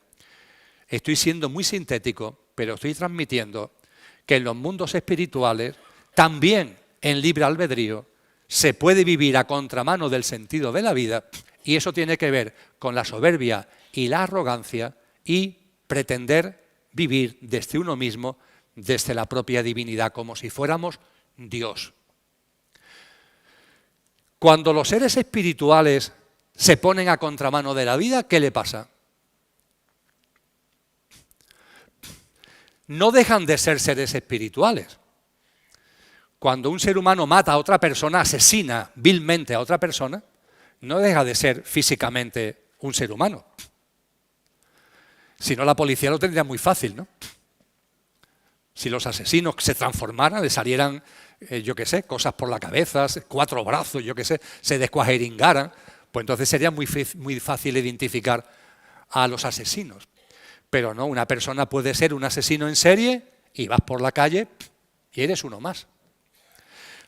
Estoy siendo muy sintético, pero estoy transmitiendo que en los mundos espirituales, también en libre albedrío, se puede vivir a contramano del sentido de la vida, y eso tiene que ver con la soberbia y la arrogancia y pretender vivir desde uno mismo, desde la propia divinidad, como si fuéramos Dios. Cuando los seres espirituales se ponen a contramano de la vida, ¿qué le pasa? No dejan de ser seres espirituales. Cuando un ser humano mata a otra persona, asesina vilmente a otra persona, no deja de ser físicamente un ser humano. Si no, la policía lo tendría muy fácil, ¿no? Si los asesinos se transformaran, les salieran, yo qué sé, cosas por la cabeza, 4 brazos, yo qué sé, se descuajeringaran, pues entonces sería muy fácil identificar a los asesinos. Pero no, una persona puede ser un asesino en serie y vas por la calle y eres uno más.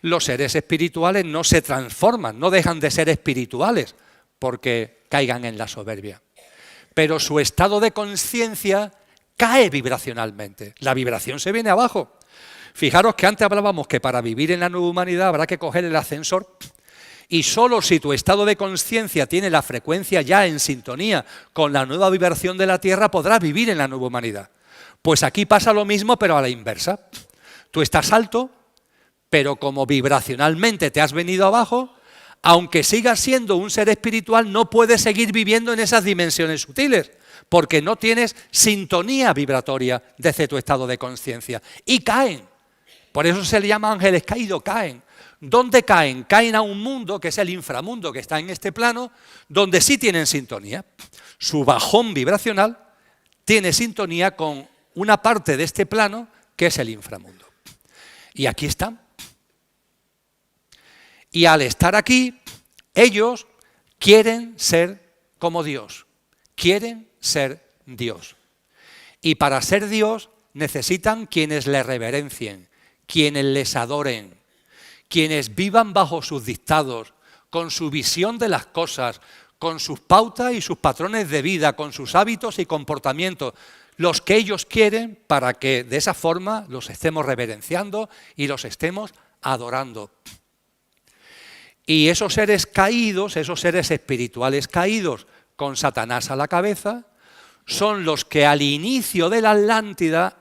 Los seres espirituales no se transforman, no dejan de ser espirituales porque caigan en la soberbia. Pero su estado de conciencia cae vibracionalmente. La vibración se viene abajo. Fijaros que antes hablábamos que para vivir en la nueva humanidad habrá que coger el ascensor, y solo si tu estado de conciencia tiene la frecuencia ya en sintonía con la nueva vibración de la Tierra, podrás vivir en la nueva humanidad. Pues aquí pasa lo mismo, pero a la inversa. Tú estás alto, pero como vibracionalmente te has venido abajo, aunque sigas siendo un ser espiritual, no puedes seguir viviendo en esas dimensiones sutiles, porque no tienes sintonía vibratoria desde tu estado de conciencia. Y caen. Por eso se le llama ángeles caídos, caen. ¿Dónde caen? Caen a un mundo que es el inframundo que está en este plano, donde sí tienen sintonía. Su bajón vibracional tiene sintonía con una parte de este plano que es el inframundo. Y aquí están. Y al estar aquí, ellos quieren ser como Dios. Quieren ser Dios. Y para ser Dios necesitan quienes le reverencien, quienes les adoren, quienes vivan bajo sus dictados, con su visión de las cosas, con sus pautas y sus patrones de vida, con sus hábitos y comportamientos, los que ellos quieren para que de esa forma los estemos reverenciando y los estemos adorando. Y esos seres caídos, esos seres espirituales caídos con Satanás a la cabeza, son los que al inicio de la Atlántida,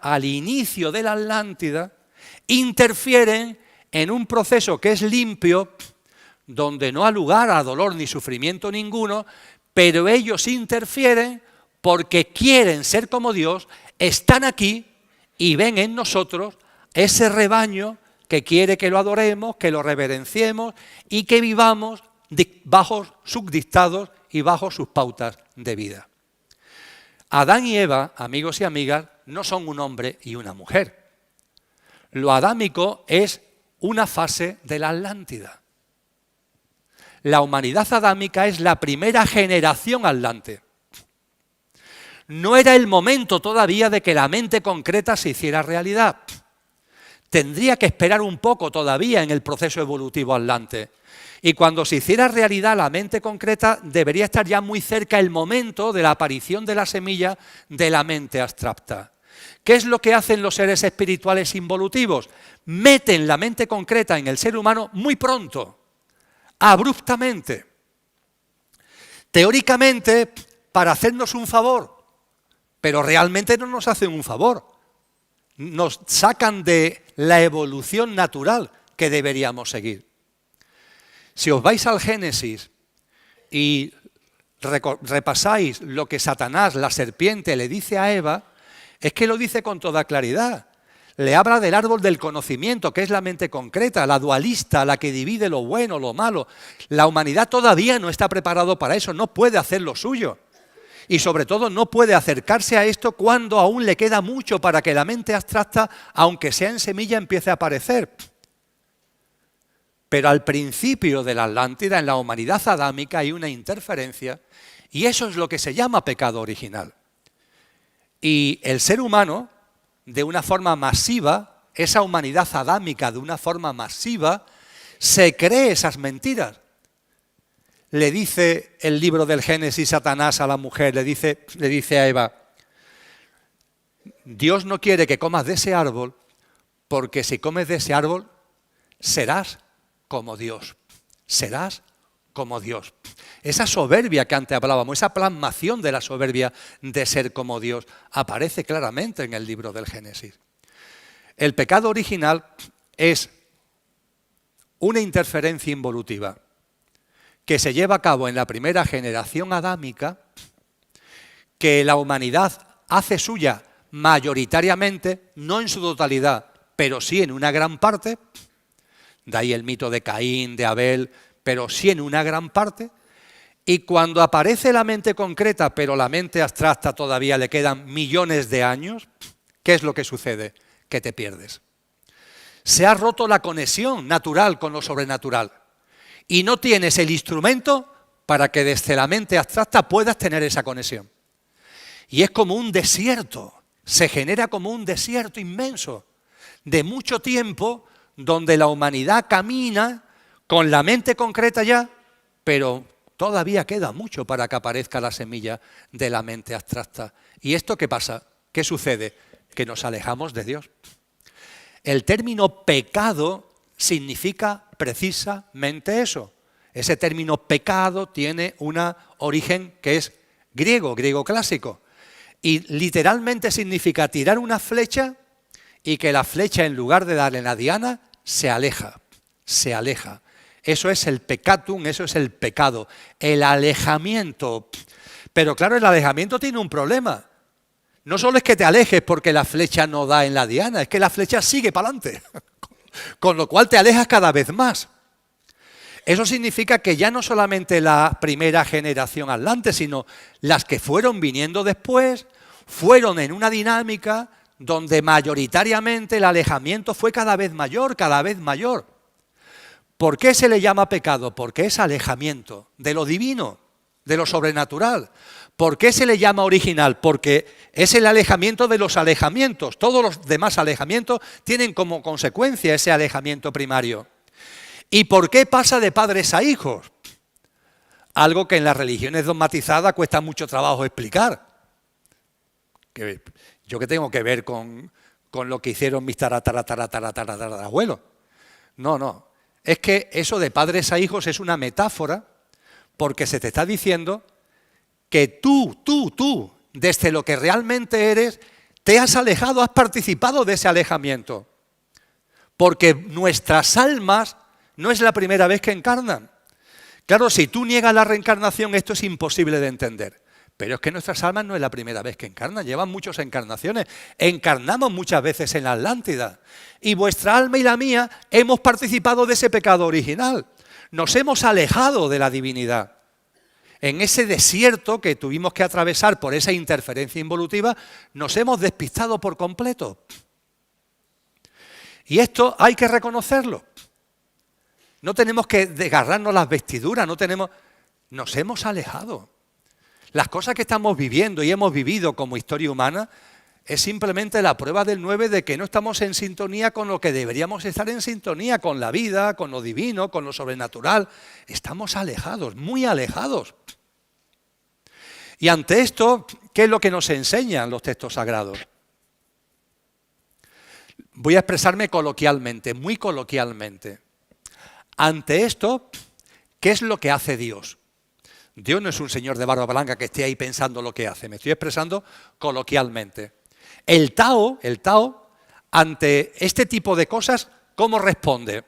interfieren en un proceso que es limpio, donde no ha lugar a dolor ni sufrimiento ninguno, pero ellos interfieren porque quieren ser como Dios, están aquí y ven en nosotros ese rebaño que quiere que lo adoremos, que lo reverenciemos y que vivamos bajo sus dictados y bajo sus pautas de vida. Adán y Eva, amigos y amigas, no son un hombre y una mujer. Lo adámico es una fase de la Atlántida. La humanidad adámica es la primera generación atlante. No era el momento todavía de que la mente concreta se hiciera realidad. Tendría que esperar un poco todavía en el proceso evolutivo atlante. Y cuando se hiciera realidad la mente concreta, debería estar ya muy cerca el momento de la aparición de la semilla de la mente abstracta. ¿Qué es lo que hacen los seres espirituales involutivos? Meten la mente concreta en el ser humano muy pronto, abruptamente. Teóricamente, para hacernos un favor, pero realmente no nos hacen un favor. Nos sacan de la evolución natural que deberíamos seguir. Si os vais al Génesis y repasáis lo que Satanás, la serpiente, le dice a Eva, es que lo dice con toda claridad. Le habla del árbol del conocimiento, que es la mente concreta, la dualista, la que divide lo bueno, lo malo. La humanidad todavía no está preparado para eso, no puede hacer lo suyo. Y sobre todo no puede acercarse a esto cuando aún le queda mucho para que la mente abstracta, aunque sea en semilla, empiece a aparecer. Pero al principio de la Atlántida, en la humanidad adámica, hay una interferencia y eso es lo que se llama pecado original. Y el ser humano, de una forma masiva, esa humanidad adámica de una forma masiva, se cree esas mentiras. Le dice el libro del Génesis Satanás a la mujer, le dice a Eva, Dios no quiere que comas de ese árbol, porque si comes de ese árbol, serás como Dios. Serás como Dios. Esa soberbia que antes hablábamos, esa plasmación de la soberbia de ser como Dios, aparece claramente en el libro del Génesis. El pecado original es una interferencia involutiva que se lleva a cabo en la primera generación adámica, que la humanidad hace suya mayoritariamente, no en su totalidad, pero sí en una gran parte. De ahí el mito de Caín, de Abel, pero sí en una gran parte. Y cuando aparece la mente concreta, pero la mente abstracta todavía le quedan millones de años, ¿qué es lo que sucede? Que te pierdes. Se ha roto la conexión natural con lo sobrenatural. Y no tienes el instrumento para que desde la mente abstracta puedas tener esa conexión. Y es como un desierto, se genera como un desierto inmenso, de mucho tiempo, donde la humanidad camina con la mente concreta ya, pero todavía queda mucho para que aparezca la semilla de la mente abstracta. ¿Y esto qué pasa? ¿Qué sucede? Que nos alejamos de Dios. El término pecado significa precisamente eso. Ese término pecado tiene un origen que es griego clásico. Y literalmente significa tirar una flecha y que la flecha, en lugar de darle en la diana, se aleja. Eso es el peccatum, eso es el pecado, el alejamiento. Pero claro, el alejamiento tiene un problema. No solo es que te alejes porque la flecha no da en la diana, es que la flecha sigue para adelante. Con lo cual te alejas cada vez más. Eso significa que ya no solamente la primera generación adelante, sino las que fueron viniendo después, fueron en una dinámica donde mayoritariamente el alejamiento fue cada vez mayor, cada vez mayor. ¿Por qué se le llama pecado? Porque es alejamiento de lo divino, de lo sobrenatural. ¿Por qué se le llama original? Porque es el alejamiento de los alejamientos. Todos los demás alejamientos tienen como consecuencia ese alejamiento primario. ¿Y por qué pasa de padres a hijos? Algo que en las religiones dogmatizadas cuesta mucho trabajo explicar. ¿Yo qué tengo que ver con lo que hicieron mis abuelos? No. Es que eso de padres a hijos es una metáfora porque se te está diciendo que tú, desde lo que realmente eres, te has alejado, has participado de ese alejamiento. Porque nuestras almas no es la primera vez que encarnan. Claro, si tú niegas la reencarnación, esto es imposible de entender. Pero es que nuestras almas no es la primera vez que encarnan, llevan muchas encarnaciones. Encarnamos muchas veces en la Atlántida. Y vuestra alma y la mía hemos participado de ese pecado original. Nos hemos alejado de la divinidad. En ese desierto que tuvimos que atravesar por esa interferencia involutiva, nos hemos despistado por completo. Y esto hay que reconocerlo. No tenemos que desgarrarnos las vestiduras, nos hemos alejado. Las cosas que estamos viviendo y hemos vivido como historia humana es simplemente la prueba del 9 de que no estamos en sintonía con lo que deberíamos estar en sintonía, con la vida, con lo divino, con lo sobrenatural. Estamos alejados, muy alejados. Y ante esto, ¿qué es lo que nos enseñan los textos sagrados? Voy a expresarme coloquialmente, muy coloquialmente. Ante esto, ¿qué es lo que hace Dios? Dios no es un señor de barba blanca que esté ahí pensando lo que hace, me estoy expresando coloquialmente. El Tao, ante este tipo de cosas, ¿cómo responde?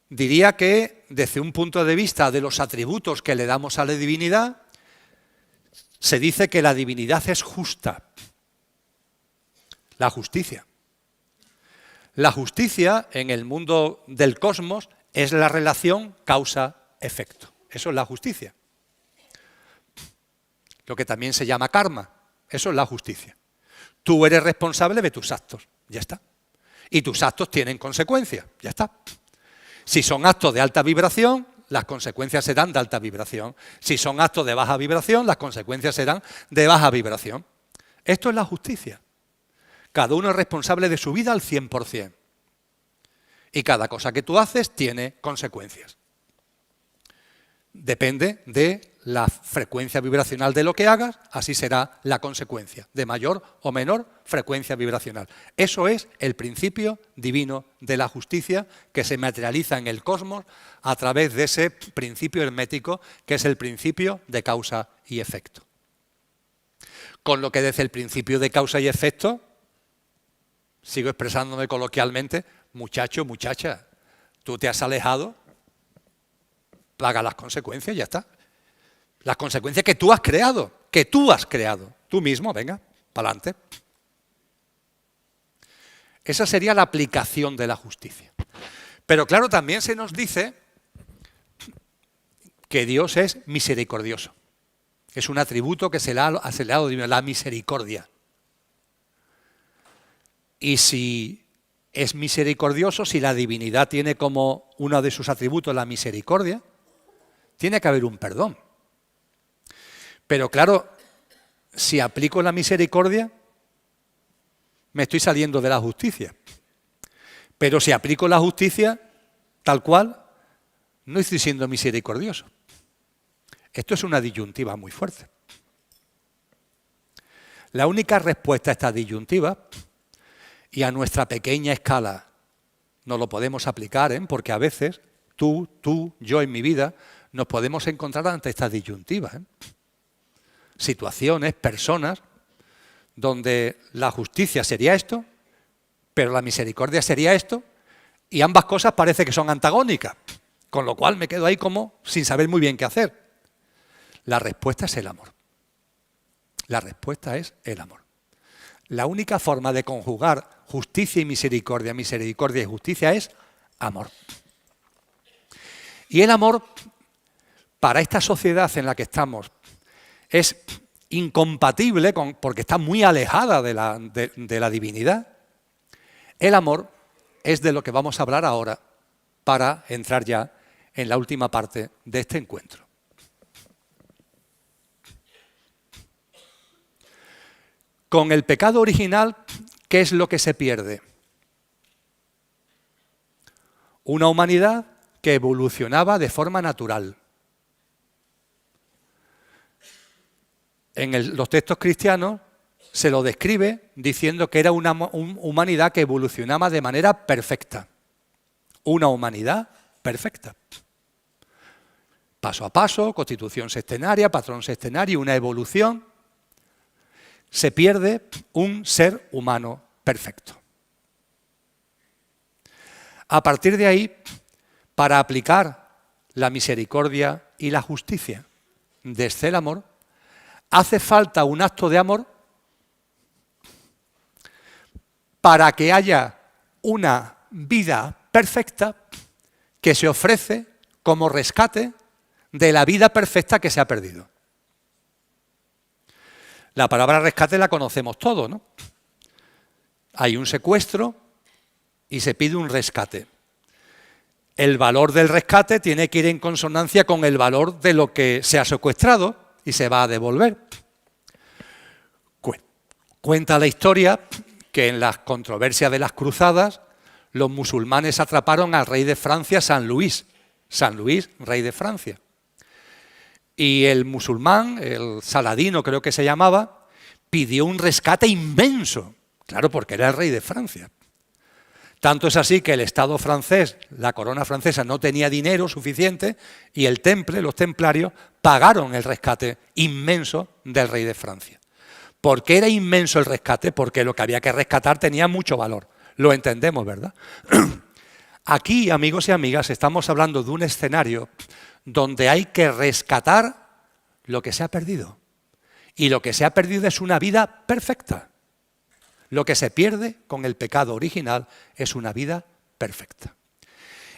Diría que desde un punto de vista de los atributos que le damos a la divinidad, se dice que la divinidad es justa. La justicia. La justicia en el mundo del cosmos es la relación causa-efecto. Eso es la justicia. Lo que también se llama karma. Eso es la justicia. Tú eres responsable de tus actos. Ya está. Y tus actos tienen consecuencias. Ya está. Si son actos de alta vibración, las consecuencias serán de alta vibración. Si son actos de baja vibración, las consecuencias serán de baja vibración. Esto es la justicia. Cada uno es responsable de su vida al 100%. Y cada cosa que tú haces tiene consecuencias. Depende de la frecuencia vibracional de lo que hagas, así será la consecuencia, de mayor o menor frecuencia vibracional. Eso es el principio divino de la justicia que se materializa en el cosmos a través de ese principio hermético que es el principio de causa y efecto. Con lo que desde el principio de causa y efecto, sigo expresándome coloquialmente, muchacho, muchacha, tú te has alejado, paga las consecuencias, ya está. Las consecuencias que tú has creado, tú mismo, venga, para adelante. Esa sería la aplicación de la justicia. Pero claro, también se nos dice que Dios es misericordioso. Es un atributo que se le ha dado la misericordia. Y si es misericordioso, si la divinidad tiene como uno de sus atributos la misericordia, tiene que haber un perdón. Pero claro, si aplico la misericordia, me estoy saliendo de la justicia. Pero si aplico la justicia tal cual, no estoy siendo misericordioso. Esto es una disyuntiva muy fuerte. La única respuesta a esta disyuntiva, y a nuestra pequeña escala no lo podemos aplicar, porque a veces tú, yo en mi vida, nos podemos encontrar ante esta disyuntiva. Situaciones, personas, donde la justicia sería esto, pero la misericordia sería esto, y ambas cosas parece que son antagónicas, con lo cual me quedo ahí como sin saber muy bien qué hacer. La respuesta es el amor. La respuesta es el amor. La única forma de conjugar justicia y misericordia y justicia es amor. Y el amor, para esta sociedad en la que estamos, es incompatible, porque está muy alejada de la divinidad. El amor es de lo que vamos a hablar ahora para entrar ya en la última parte de este encuentro. Con el pecado original, ¿qué es lo que se pierde? Una humanidad que evolucionaba de forma natural. En los textos cristianos se lo describe diciendo que era una humanidad que evolucionaba de manera perfecta. Una humanidad perfecta. Paso a paso, constitución sextenaria, patrón sextenario, una evolución. Se pierde un ser humano perfecto. A partir de ahí, para aplicar la misericordia y la justicia desde el amor, hace falta un acto de amor para que haya una vida perfecta que se ofrece como rescate de la vida perfecta que se ha perdido. La palabra rescate la conocemos todos, ¿no? Hay un secuestro y se pide un rescate. El valor del rescate tiene que ir en consonancia con el valor de lo que se ha secuestrado y se va a devolver. Cuenta la historia que en las controversias de las cruzadas los musulmanes atraparon al rey de Francia, San Luis, rey de Francia. Y el musulmán, el Saladino creo que se llamaba, pidió un rescate inmenso, claro, porque era el rey de Francia. Tanto es así que el Estado francés, la corona francesa, no tenía dinero suficiente y el Temple, los templarios, pagaron el rescate inmenso del rey de Francia. ¿Por qué era inmenso el rescate? Porque lo que había que rescatar tenía mucho valor. Lo entendemos, ¿verdad? Aquí, amigos y amigas, estamos hablando de un escenario donde hay que rescatar lo que se ha perdido. Y lo que se ha perdido es una vida perfecta. Lo que se pierde con el pecado original es una vida perfecta.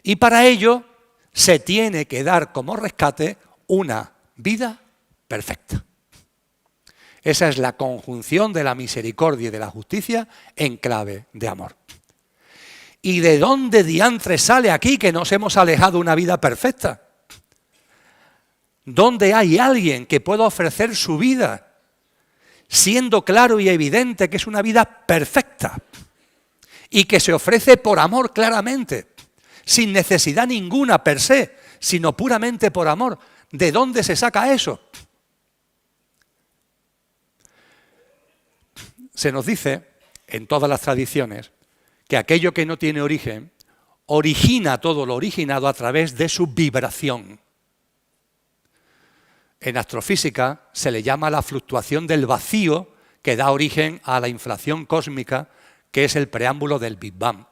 Y para ello se tiene que dar como rescate una vida perfecta. Esa es la conjunción de la misericordia y de la justicia en clave de amor. ¿Y de dónde diantre sale aquí que nos hemos alejado de una vida perfecta? ¿Dónde hay alguien que pueda ofrecer su vida siendo claro y evidente que es una vida perfecta y que se ofrece por amor claramente, sin necesidad ninguna per se, sino puramente por amor? ¿De dónde se saca eso? Se nos dice, en todas las tradiciones, que aquello que no tiene origen origina todo lo originado a través de su vibración. En astrofísica se le llama la fluctuación del vacío que da origen a la inflación cósmica, que es el preámbulo del Big Bang.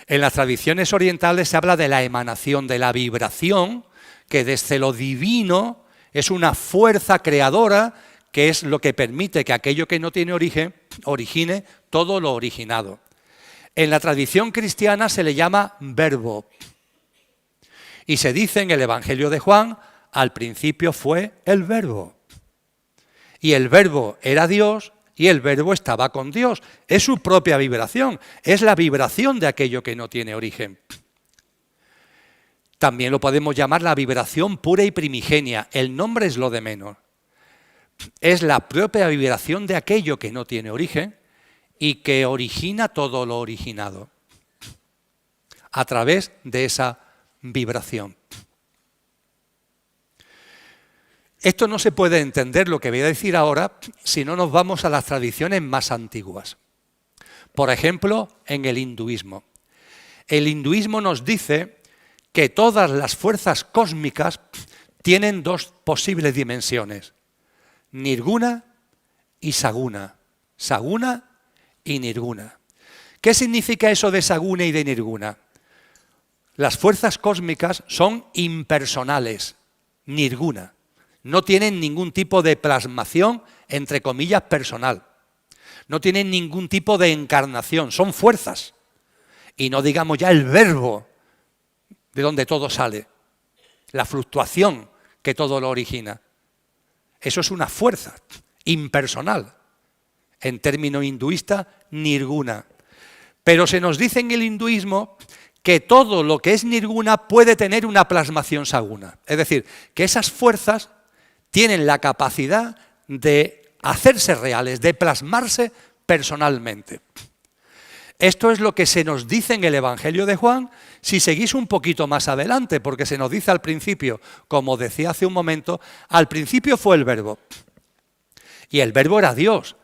En las tradiciones orientales se habla de la emanación, de la vibración, que desde lo divino es una fuerza creadora que es lo que permite que aquello que no tiene origen origine todo lo originado. En la tradición cristiana se le llama verbo. Y se dice en el Evangelio de Juan, al principio fue el verbo. Y el verbo era Dios y el verbo estaba con Dios. Es su propia vibración, es la vibración de aquello que no tiene origen. También lo podemos llamar la vibración pura y primigenia. El nombre es lo de menos. Es la propia vibración de aquello que no tiene origen y que origina todo lo originado a través de esa vibración. Esto no se puede entender, lo que voy a decir ahora, si no nos vamos a las tradiciones más antiguas. Por ejemplo, en el hinduismo. El hinduismo nos dice que todas las fuerzas cósmicas tienen dos posibles dimensiones: Nirguna y Saguna. Saguna y Nirguna. ¿Qué significa eso de Saguna y de Nirguna? Las fuerzas cósmicas son impersonales, Nirguna. No tienen ningún tipo de plasmación, entre comillas, personal. No tienen ningún tipo de encarnación, son fuerzas. Y no digamos ya el verbo de donde todo sale, la fluctuación que todo lo origina. Eso es una fuerza impersonal. En término hinduista, nirguna. Pero se nos dice en el hinduismo que todo lo que es nirguna puede tener una plasmación saguna. Es decir, que esas fuerzas tienen la capacidad de hacerse reales, de plasmarse personalmente. Esto es lo que se nos dice en el Evangelio de Juan, si seguís un poquito más adelante, porque se nos dice al principio, como decía hace un momento, al principio fue el verbo. Y el verbo era Dios.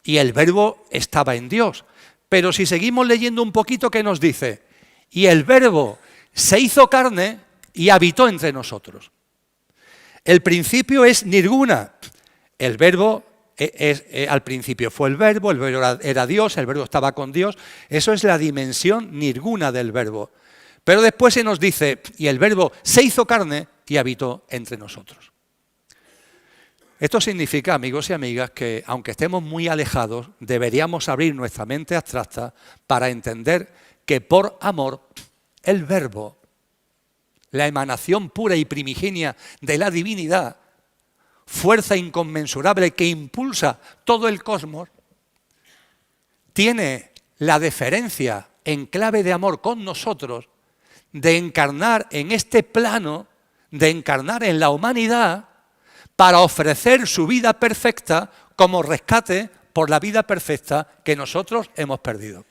Y el verbo estaba en Dios. Pero si seguimos leyendo un poquito, ¿qué nos dice? Y el verbo se hizo carne y habitó entre nosotros. El principio es nirguna. El verbo al principio fue el verbo era Dios, el verbo estaba con Dios. Eso es la dimensión nirguna del verbo. Pero después se nos dice, y el verbo se hizo carne y habitó entre nosotros. Esto significa, amigos y amigas, que aunque estemos muy alejados, deberíamos abrir nuestra mente abstracta para entender que por amor, el verbo, la emanación pura y primigenia de la divinidad, fuerza inconmensurable que impulsa todo el cosmos, tiene la deferencia en clave de amor con nosotros de encarnar en este plano, de encarnar en la humanidad para ofrecer su vida perfecta como rescate por la vida perfecta que nosotros hemos perdido.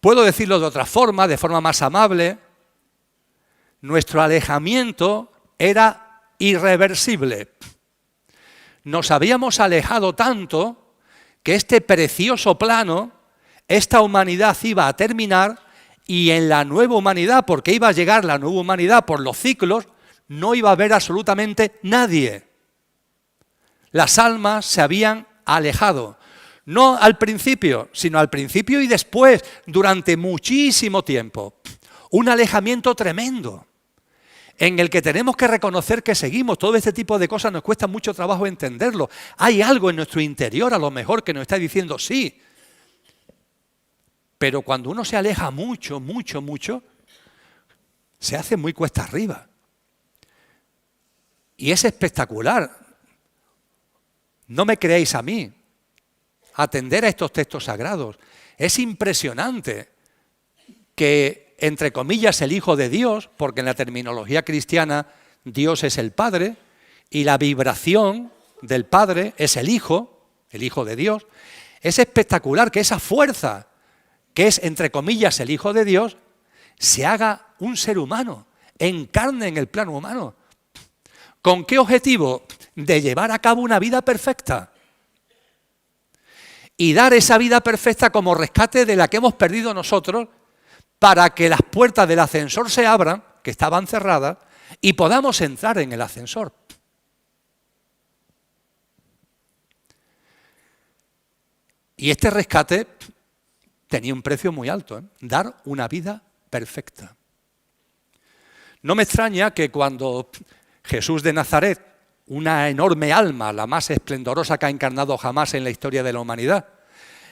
Puedo decirlo de otra forma, de forma más amable. Nuestro alejamiento era irreversible. Nos habíamos alejado tanto que este precioso plano, esta humanidad iba a terminar y en la nueva humanidad, porque iba a llegar la nueva humanidad por los ciclos, no iba a haber absolutamente nadie. Las almas se habían alejado. No al principio, sino al principio y después, durante muchísimo tiempo. Un alejamiento tremendo, en el que tenemos que reconocer que seguimos. Todo este tipo de cosas nos cuesta mucho trabajo entenderlo. Hay algo en nuestro interior, a lo mejor, que nos está diciendo sí. Pero cuando uno se aleja mucho, mucho, mucho, se hace muy cuesta arriba. Y es espectacular. No me creéis a mí. Atender a estos textos sagrados. Es impresionante que, entre comillas, el Hijo de Dios, porque en la terminología cristiana Dios es el Padre, y la vibración del Padre es el Hijo de Dios. Es espectacular que esa fuerza, que es, entre comillas, el Hijo de Dios, se haga un ser humano, encarne en el plano humano. ¿Con qué objetivo? De llevar a cabo una vida perfecta. Y dar esa vida perfecta como rescate de la que hemos perdido nosotros, para que las puertas del ascensor se abran, que estaban cerradas, y podamos entrar en el ascensor. Y este rescate tenía un precio muy alto, dar una vida perfecta. No me extraña que cuando Jesús de Nazaret, una enorme alma, la más esplendorosa que ha encarnado jamás en la historia de la humanidad,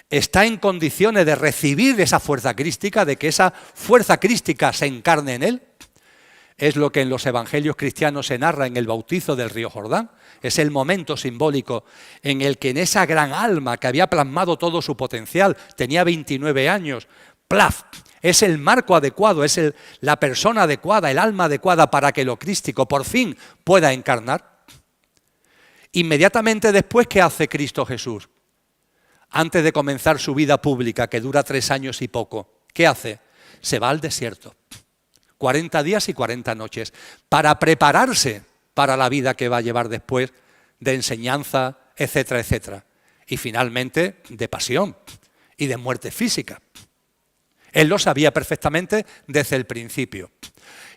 está en condiciones de recibir esa fuerza crística, de que esa fuerza crística se encarne en él. Es lo que en los evangelios cristianos se narra en el bautizo del río Jordán. Es el momento simbólico en el que en esa gran alma que había plasmado todo su potencial, tenía 29 años, ¡plaf! Es el marco adecuado, es la persona adecuada, el alma adecuada para que lo crístico por fin pueda encarnar. Inmediatamente después, ¿qué hace Cristo Jesús? Antes de comenzar su vida pública, que dura 3 años y poco, ¿qué hace? Se va al desierto, 40 días y 40 noches, para prepararse para la vida que va a llevar después, de enseñanza, etcétera, etcétera. Y finalmente, de pasión y de muerte física. Él lo sabía perfectamente desde el principio.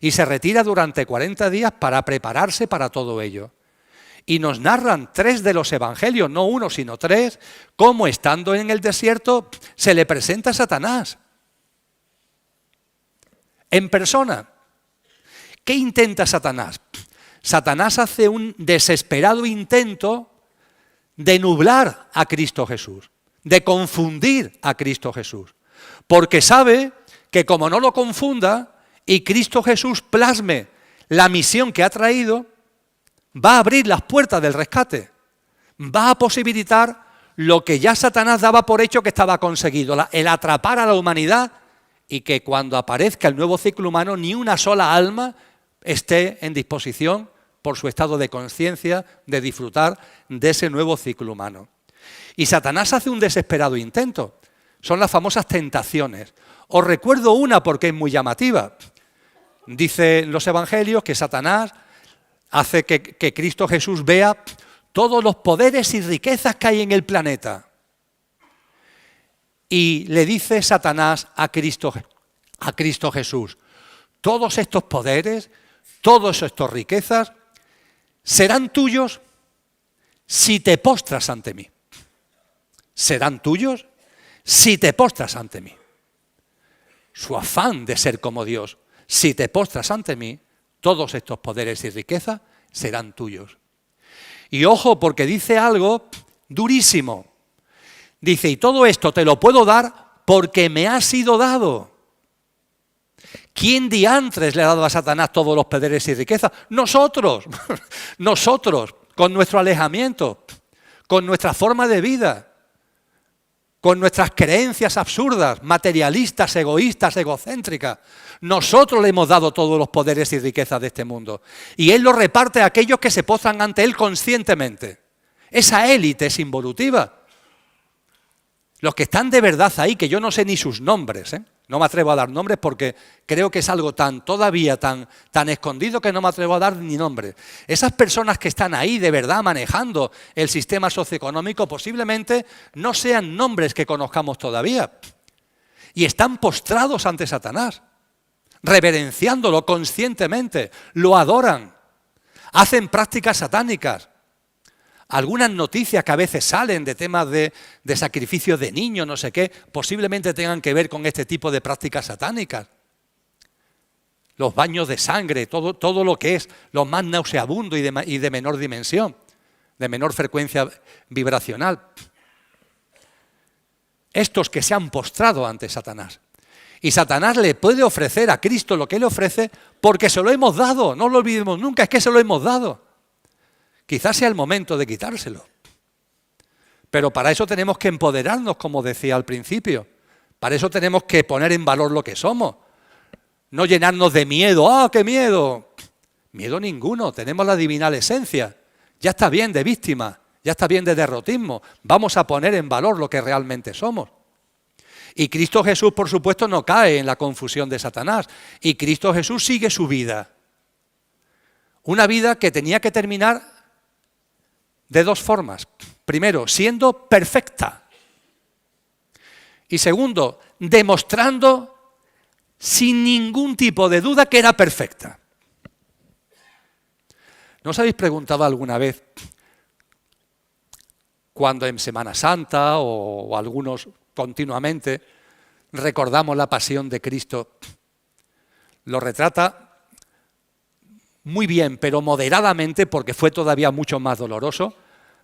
Y se retira durante 40 días para prepararse para todo ello. Y nos narran 3 de los evangelios, no 1, sino 3, cómo estando en el desierto se le presenta a Satanás. En persona. ¿Qué intenta Satanás? Satanás hace un desesperado intento de nublar a Cristo Jesús, de confundir a Cristo Jesús. Porque sabe que como no lo confunda y Cristo Jesús plasme la misión que ha traído, va a abrir las puertas del rescate, va a posibilitar lo que ya Satanás daba por hecho que estaba conseguido, el atrapar a la humanidad y que cuando aparezca el nuevo ciclo humano ni una sola alma esté en disposición, por su estado de conciencia, de disfrutar de ese nuevo ciclo humano. Y Satanás hace un desesperado intento, son las famosas tentaciones. Os recuerdo una porque es muy llamativa. Dicen los evangelios que Satanás hace que Cristo Jesús vea todos los poderes y riquezas que hay en el planeta. Y le dice Satanás a Cristo Jesús, todos estos poderes, todas estas riquezas serán tuyos si te postras ante mí. Serán tuyos si te postras ante mí. Su afán de ser como Dios, si te postras ante mí, todos estos poderes y riquezas serán tuyos. Y ojo, porque dice algo durísimo. Dice, y todo esto te lo puedo dar porque me ha sido dado. ¿Quién diantres le ha dado a Satanás todos los poderes y riquezas? Nosotros, nosotros, con nuestro alejamiento, con nuestra forma de vida, con nuestras creencias absurdas, materialistas, egoístas, egocéntricas. Nosotros le hemos dado todos los poderes y riquezas de este mundo. Y Él los reparte a aquellos que se postran ante Él conscientemente. Esa élite es involutiva. Los que están de verdad ahí, que yo no sé ni sus nombres, no me atrevo a dar nombres porque creo que es algo todavía tan escondido que no me atrevo a dar ni nombres. Esas personas que están ahí de verdad manejando el sistema socioeconómico posiblemente no sean nombres que conozcamos todavía. Y están postrados ante Satanás, reverenciándolo conscientemente, lo adoran, hacen prácticas satánicas. Algunas noticias que a veces salen de temas de sacrificio de niños, no sé qué, posiblemente tengan que ver con este tipo de prácticas satánicas. Los baños de sangre, todo lo que es lo más nauseabundo y de menor dimensión, de menor frecuencia vibracional. Estos que se han postrado ante Satanás. Y Satanás le puede ofrecer a Cristo lo que le ofrece porque se lo hemos dado, no lo olvidemos nunca, es que se lo hemos dado. Quizás sea el momento de quitárselo. Pero para eso tenemos que empoderarnos, como decía al principio. Para eso tenemos que poner en valor lo que somos. No llenarnos de miedo. ¡Ah, qué miedo! Miedo ninguno, tenemos la divinal esencia. Ya está bien de víctima, ya está bien de derrotismo. Vamos a poner en valor lo que realmente somos. Y Cristo Jesús, por supuesto, no cae en la confusión de Satanás. Y Cristo Jesús sigue su vida. Una vida que tenía que terminar de dos formas. Primero, siendo perfecta. Y segundo, demostrando sin ningún tipo de duda que era perfecta. ¿No os habéis preguntado alguna vez cuando en Semana Santa o algunos continuamente recordamos la pasión de Cristo? Lo retrata muy bien, pero moderadamente, porque fue todavía mucho más doloroso,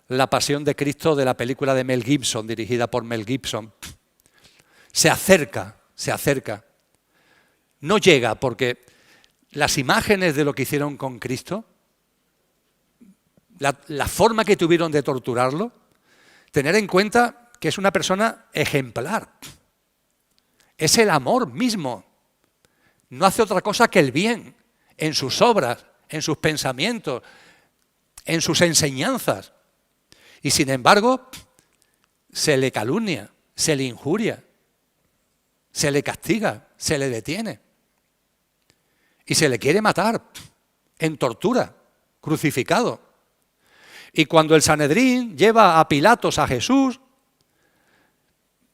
la pasión de Cristo de la película de Mel Gibson, dirigida por Mel Gibson. Se acerca. No llega, porque las imágenes de lo que hicieron con Cristo, la forma que tuvieron de torturarlo, tener en cuenta que es una persona ejemplar. Es el amor mismo. No hace otra cosa que el bien en sus obras, en sus pensamientos, en sus enseñanzas. Y sin embargo, se le calumnia, se le injuria, se le castiga, se le detiene. Y se le quiere matar en tortura, crucificado. Y cuando el Sanedrín lleva a Pilatos a Jesús,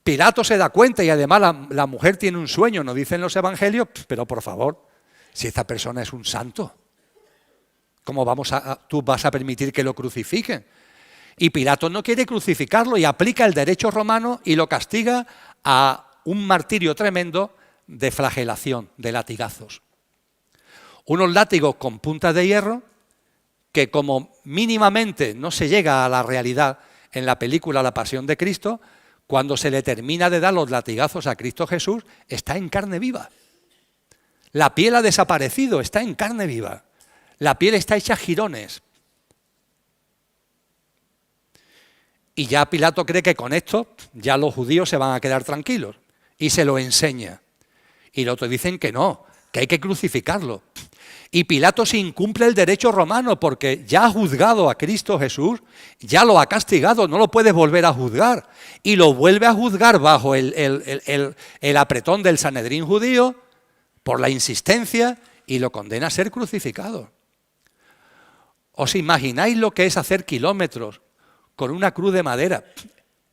Pilato se da cuenta y además la mujer tiene un sueño, nos dicen los evangelios, pero por favor, si esta persona es un santo, ¿cómo tú vas a permitir que lo crucifiquen? Y Pilato no quiere crucificarlo y aplica el derecho romano y lo castiga a un martirio tremendo de flagelación, de latigazos. Unos látigos con puntas de hierro que como mínimamente no se llega a la realidad en la película La Pasión de Cristo, cuando se le termina de dar los latigazos a Cristo Jesús, está en carne viva. La piel ha desaparecido, está en carne viva. La piel está hecha jirones. Y ya Pilato cree que con esto ya los judíos se van a quedar tranquilos. Y se lo enseña. Y los otros dicen que no, que hay que crucificarlo. Y Pilato se incumple el derecho romano porque ya ha juzgado a Cristo Jesús, ya lo ha castigado, no lo puede volver a juzgar. Y lo vuelve a juzgar bajo el apretón del Sanedrín judío por la insistencia y lo condena a ser crucificado. ¿Os imagináis lo que es hacer kilómetros con una cruz de madera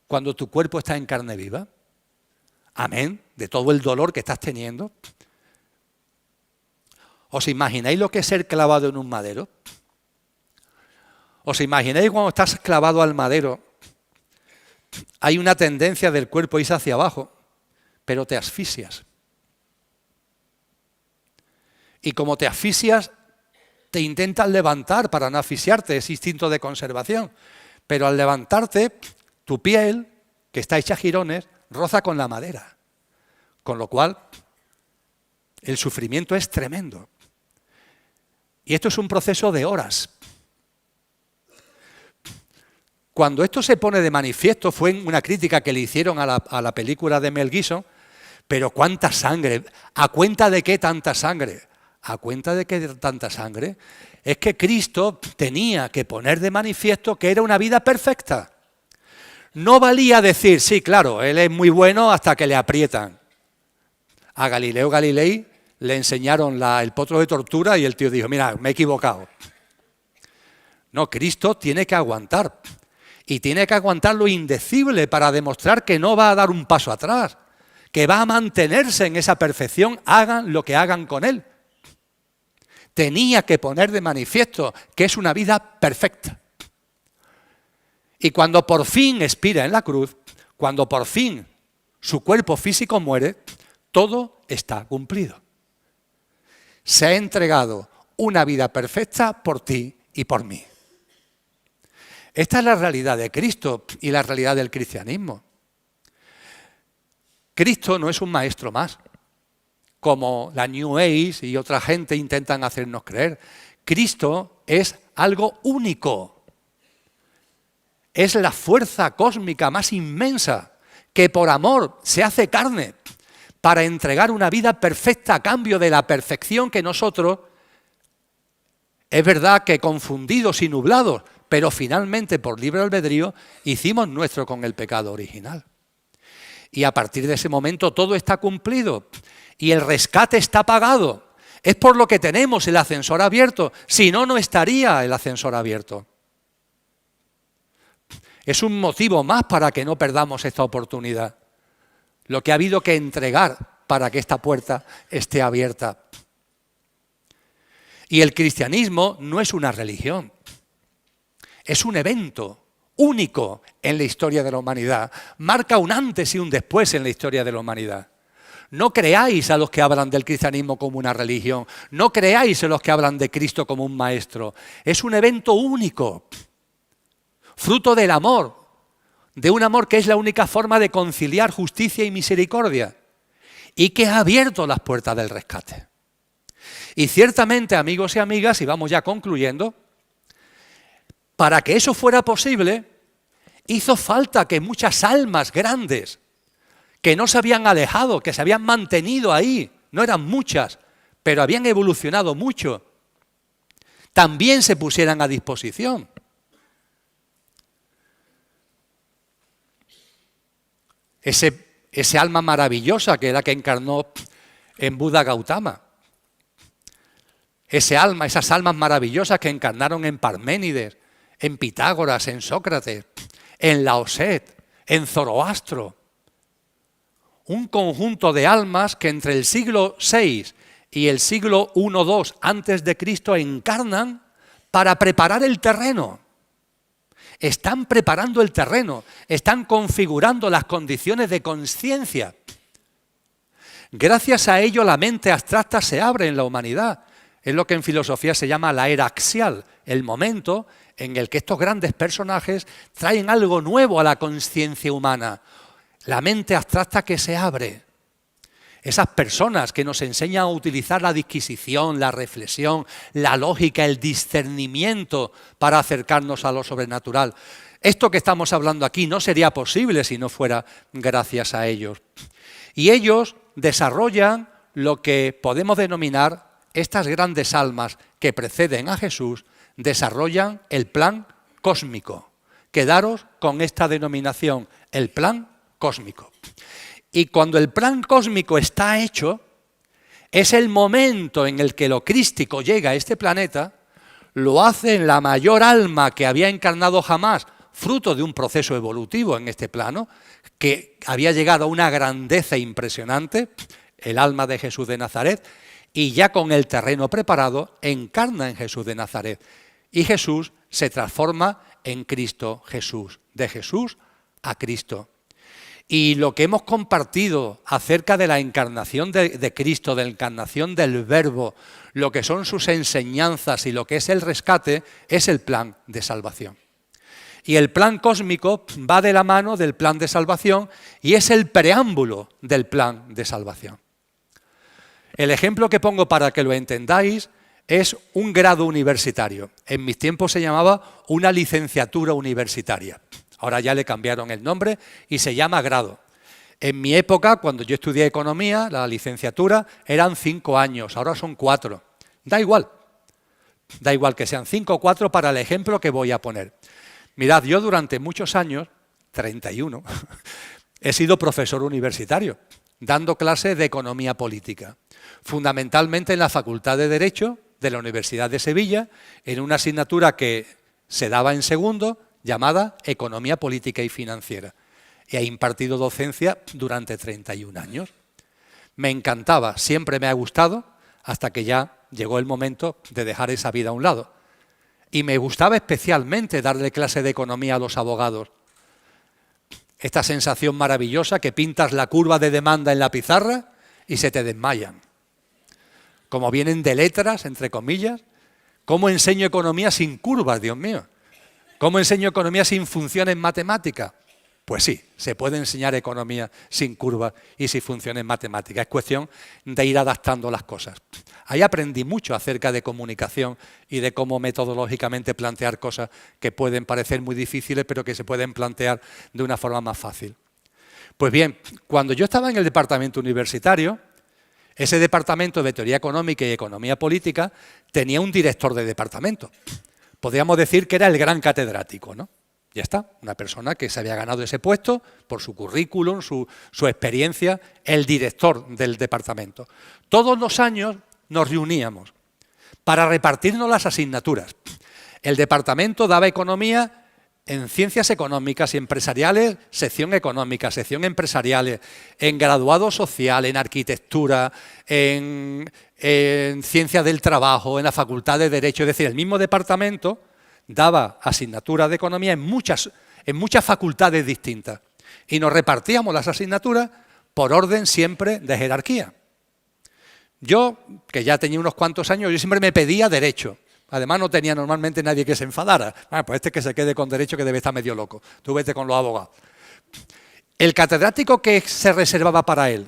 cuando tu cuerpo está en carne viva? Amén, de todo el dolor que estás teniendo. ¿Os imagináis lo que es ser clavado en un madero? ¿Os imagináis cuando estás clavado al madero? Hay una tendencia del cuerpo a irse hacia abajo, pero te asfixias. Y como te asfixias, te intentas levantar para no asfixiarte, es instinto de conservación. Pero al levantarte, tu piel, que está hecha jirones, roza con la madera. Con lo cual, el sufrimiento es tremendo. Y esto es un proceso de horas. Cuando esto se pone de manifiesto, fue una crítica que le hicieron a la película de Mel Gibson, pero ¿cuánta sangre? ¿A cuenta de qué tanta sangre? ¿A cuenta de qué tanta sangre? Es que Cristo tenía que poner de manifiesto que era una vida perfecta. No valía decir, sí, claro, él es muy bueno hasta que le aprietan. A Galileo Galilei le enseñaron el potro de tortura y el tío dijo, mira, me he equivocado. No, Cristo tiene que aguantar. Y tiene que aguantar lo indecible para demostrar que no va a dar un paso atrás, que va a mantenerse en esa perfección, hagan lo que hagan con él. Tenía que poner de manifiesto que es una vida perfecta. Y cuando por fin expira en la cruz, cuando por fin su cuerpo físico muere, todo está cumplido. Se ha entregado una vida perfecta por ti y por mí. Esta es la realidad de Cristo y la realidad del cristianismo. Cristo no es un maestro más, como la New Age y otra gente intentan hacernos creer. Cristo es algo único. Es la fuerza cósmica más inmensa que por amor se hace carne para entregar una vida perfecta a cambio de la perfección que nosotros, es verdad que confundidos y nublados, pero finalmente por libre albedrío hicimos nuestro con el pecado original. Y a partir de ese momento todo está cumplido y el rescate está pagado. Es por lo que tenemos el ascensor abierto, si no, no estaría el ascensor abierto. Es un motivo más para que no perdamos esta oportunidad. Lo que ha habido que entregar para que esta puerta esté abierta. Y el cristianismo no es una religión. Es un evento único en la historia de la humanidad. Marca un antes y un después en la historia de la humanidad. No creáis a los que hablan del cristianismo como una religión. No creáis a los que hablan de Cristo como un maestro. Es un evento único. Fruto del amor. De un amor que es la única forma de conciliar justicia y misericordia. Y que ha abierto las puertas del rescate. Y ciertamente, amigos y amigas, y vamos ya concluyendo, para que eso fuera posible, hizo falta que muchas almas grandes, que no se habían alejado, que se habían mantenido ahí, no eran muchas, pero habían evolucionado mucho, también se pusieran a disposición. Ese alma maravillosa que era que encarnó en Buda Gautama. Esas almas maravillosas que encarnaron en Parménides, en Pitágoras, en Sócrates, en Laoset, en Zoroastro. Un conjunto de almas que entre el siglo VI y el siglo I-II antes de Cristo encarnan para preparar el terreno. Están preparando el terreno, están configurando las condiciones de conciencia. Gracias a ello la mente abstracta se abre en la humanidad. Es lo que en filosofía se llama la era axial, el momento en el que estos grandes personajes traen algo nuevo a la conciencia humana. La mente abstracta que se abre. Esas personas que nos enseñan a utilizar la disquisición, la reflexión, la lógica, el discernimiento para acercarnos a lo sobrenatural. Esto que estamos hablando aquí no sería posible si no fuera gracias a ellos. Y ellos desarrollan lo que podemos denominar estas grandes almas que preceden a Jesús, desarrollan el plan cósmico. Quedaros con esta denominación, el plan cósmico. Y cuando el plan cósmico está hecho, es el momento en el que lo crístico llega a este planeta, lo hace en la mayor alma que había encarnado jamás, fruto de un proceso evolutivo en este plano, que había llegado a una grandeza impresionante, el alma de Jesús de Nazaret, y ya con el terreno preparado, encarna en Jesús de Nazaret. Y Jesús se transforma en Cristo Jesús, de Jesús a Cristo. Y lo que hemos compartido acerca de la encarnación de Cristo, de la encarnación del Verbo, lo que son sus enseñanzas y lo que es el rescate, es el plan de salvación. Y el plan cósmico va de la mano del plan de salvación y es el preámbulo del plan de salvación. El ejemplo que pongo para que lo entendáis es un grado universitario. En mis tiempos se llamaba una licenciatura universitaria. Ahora ya le cambiaron el nombre y se llama grado. En mi época, cuando yo estudié economía, la licenciatura eran 5 años, ahora son 4. Da igual que sean 5 o 4 para el ejemplo que voy a poner. Mirad, yo durante muchos años, 31, he sido profesor universitario, dando clases de economía política, fundamentalmente en la Facultad de Derecho de la Universidad de Sevilla, en una asignatura que se daba en segundo, llamada Economía Política y Financiera. Y he impartido docencia durante 31 años. Me encantaba, siempre me ha gustado, hasta que ya llegó el momento de dejar esa vida a un lado. Y me gustaba especialmente darle clase de economía a los abogados. Esta sensación maravillosa que pintas la curva de demanda en la pizarra y se te desmayan. Como vienen de letras, entre comillas, ¿cómo enseño economía sin curvas, Dios mío? ¿Cómo enseño economía sin funciones matemáticas? Pues sí, se puede enseñar economía sin curvas y sin funciones matemáticas. Es cuestión de ir adaptando las cosas. Ahí aprendí mucho acerca de comunicación y de cómo metodológicamente plantear cosas que pueden parecer muy difíciles, pero que se pueden plantear de una forma más fácil. Pues bien, cuando yo estaba en el departamento universitario, ese departamento de teoría económica y economía política tenía un director de departamento. Podríamos decir que era el gran catedrático, ¿no? Ya está, una persona que se había ganado ese puesto por su currículum, su experiencia, el director del departamento. Todos los años nos reuníamos para repartirnos las asignaturas. El departamento daba economía en ciencias económicas y empresariales, sección económica, sección empresariales, en graduado social, en arquitectura, en ciencias del trabajo, en la facultad de Derecho. Es decir, el mismo departamento daba asignaturas de economía en muchas facultades distintas. Y nos repartíamos las asignaturas por orden siempre de jerarquía. Yo, que ya tenía unos cuantos años, yo siempre me pedía Derecho. Además, no tenía normalmente nadie que se enfadara. Pues este que se quede con Derecho, que debe estar medio loco. Tú vete con los abogados. El catedrático que se reservaba para él,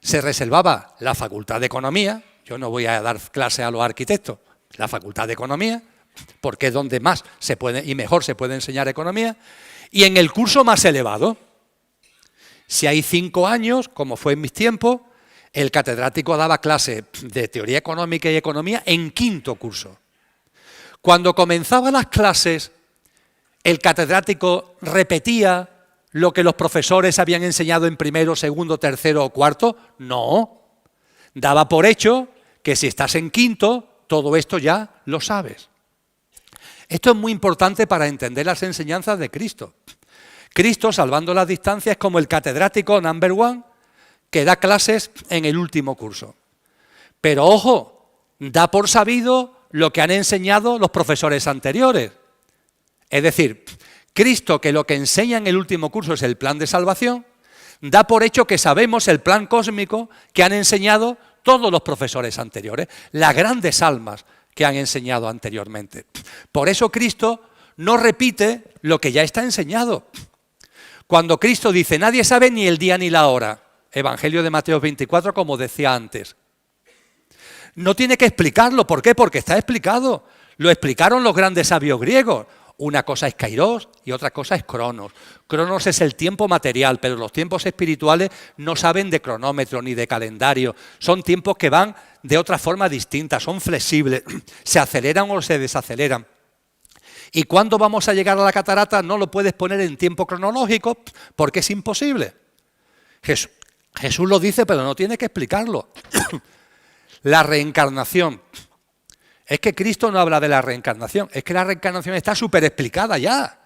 se reservaba la Facultad de Economía. Yo no voy a dar clase a los arquitectos. La Facultad de Economía, porque es donde más se puede y mejor se puede enseñar economía. Y en el curso más elevado, si hay 5 años, como fue en mis tiempos, el catedrático daba clase de teoría económica y economía en 5º curso. Cuando comenzaban las clases, el catedrático repetía lo que los profesores habían enseñado en 1º, 2º, 3º o 4º. No, daba por hecho que si estás en 5º, todo esto ya lo sabes. Esto es muy importante para entender las enseñanzas de Cristo. Cristo, salvando las distancias, es como el catedrático number 1 que da clases en el último curso. Pero ojo, da por sabido lo que han enseñado los profesores anteriores. Es decir, Cristo, que lo que enseña en el último curso es el plan de salvación, da por hecho que sabemos el plan cósmico que han enseñado todos los profesores anteriores, las grandes almas que han enseñado anteriormente. Por eso Cristo no repite lo que ya está enseñado. Cuando Cristo dice, nadie sabe ni el día ni la hora, Evangelio de Mateo 24, como decía antes, no tiene que explicarlo. ¿Por qué? Porque está explicado. Lo explicaron los grandes sabios griegos. Una cosa es kairos y otra cosa es cronos. Cronos es el tiempo material, pero los tiempos espirituales no saben de cronómetro ni de calendario. Son tiempos que van de otra forma distinta, son flexibles, se aceleran o se desaceleran. ¿Y cuándo vamos a llegar a la catarata? No lo puedes poner en tiempo cronológico porque es imposible. Jesús lo dice, pero no tiene que explicarlo. La reencarnación Es que Cristo no habla de la reencarnación, es que la reencarnación está súper explicada ya.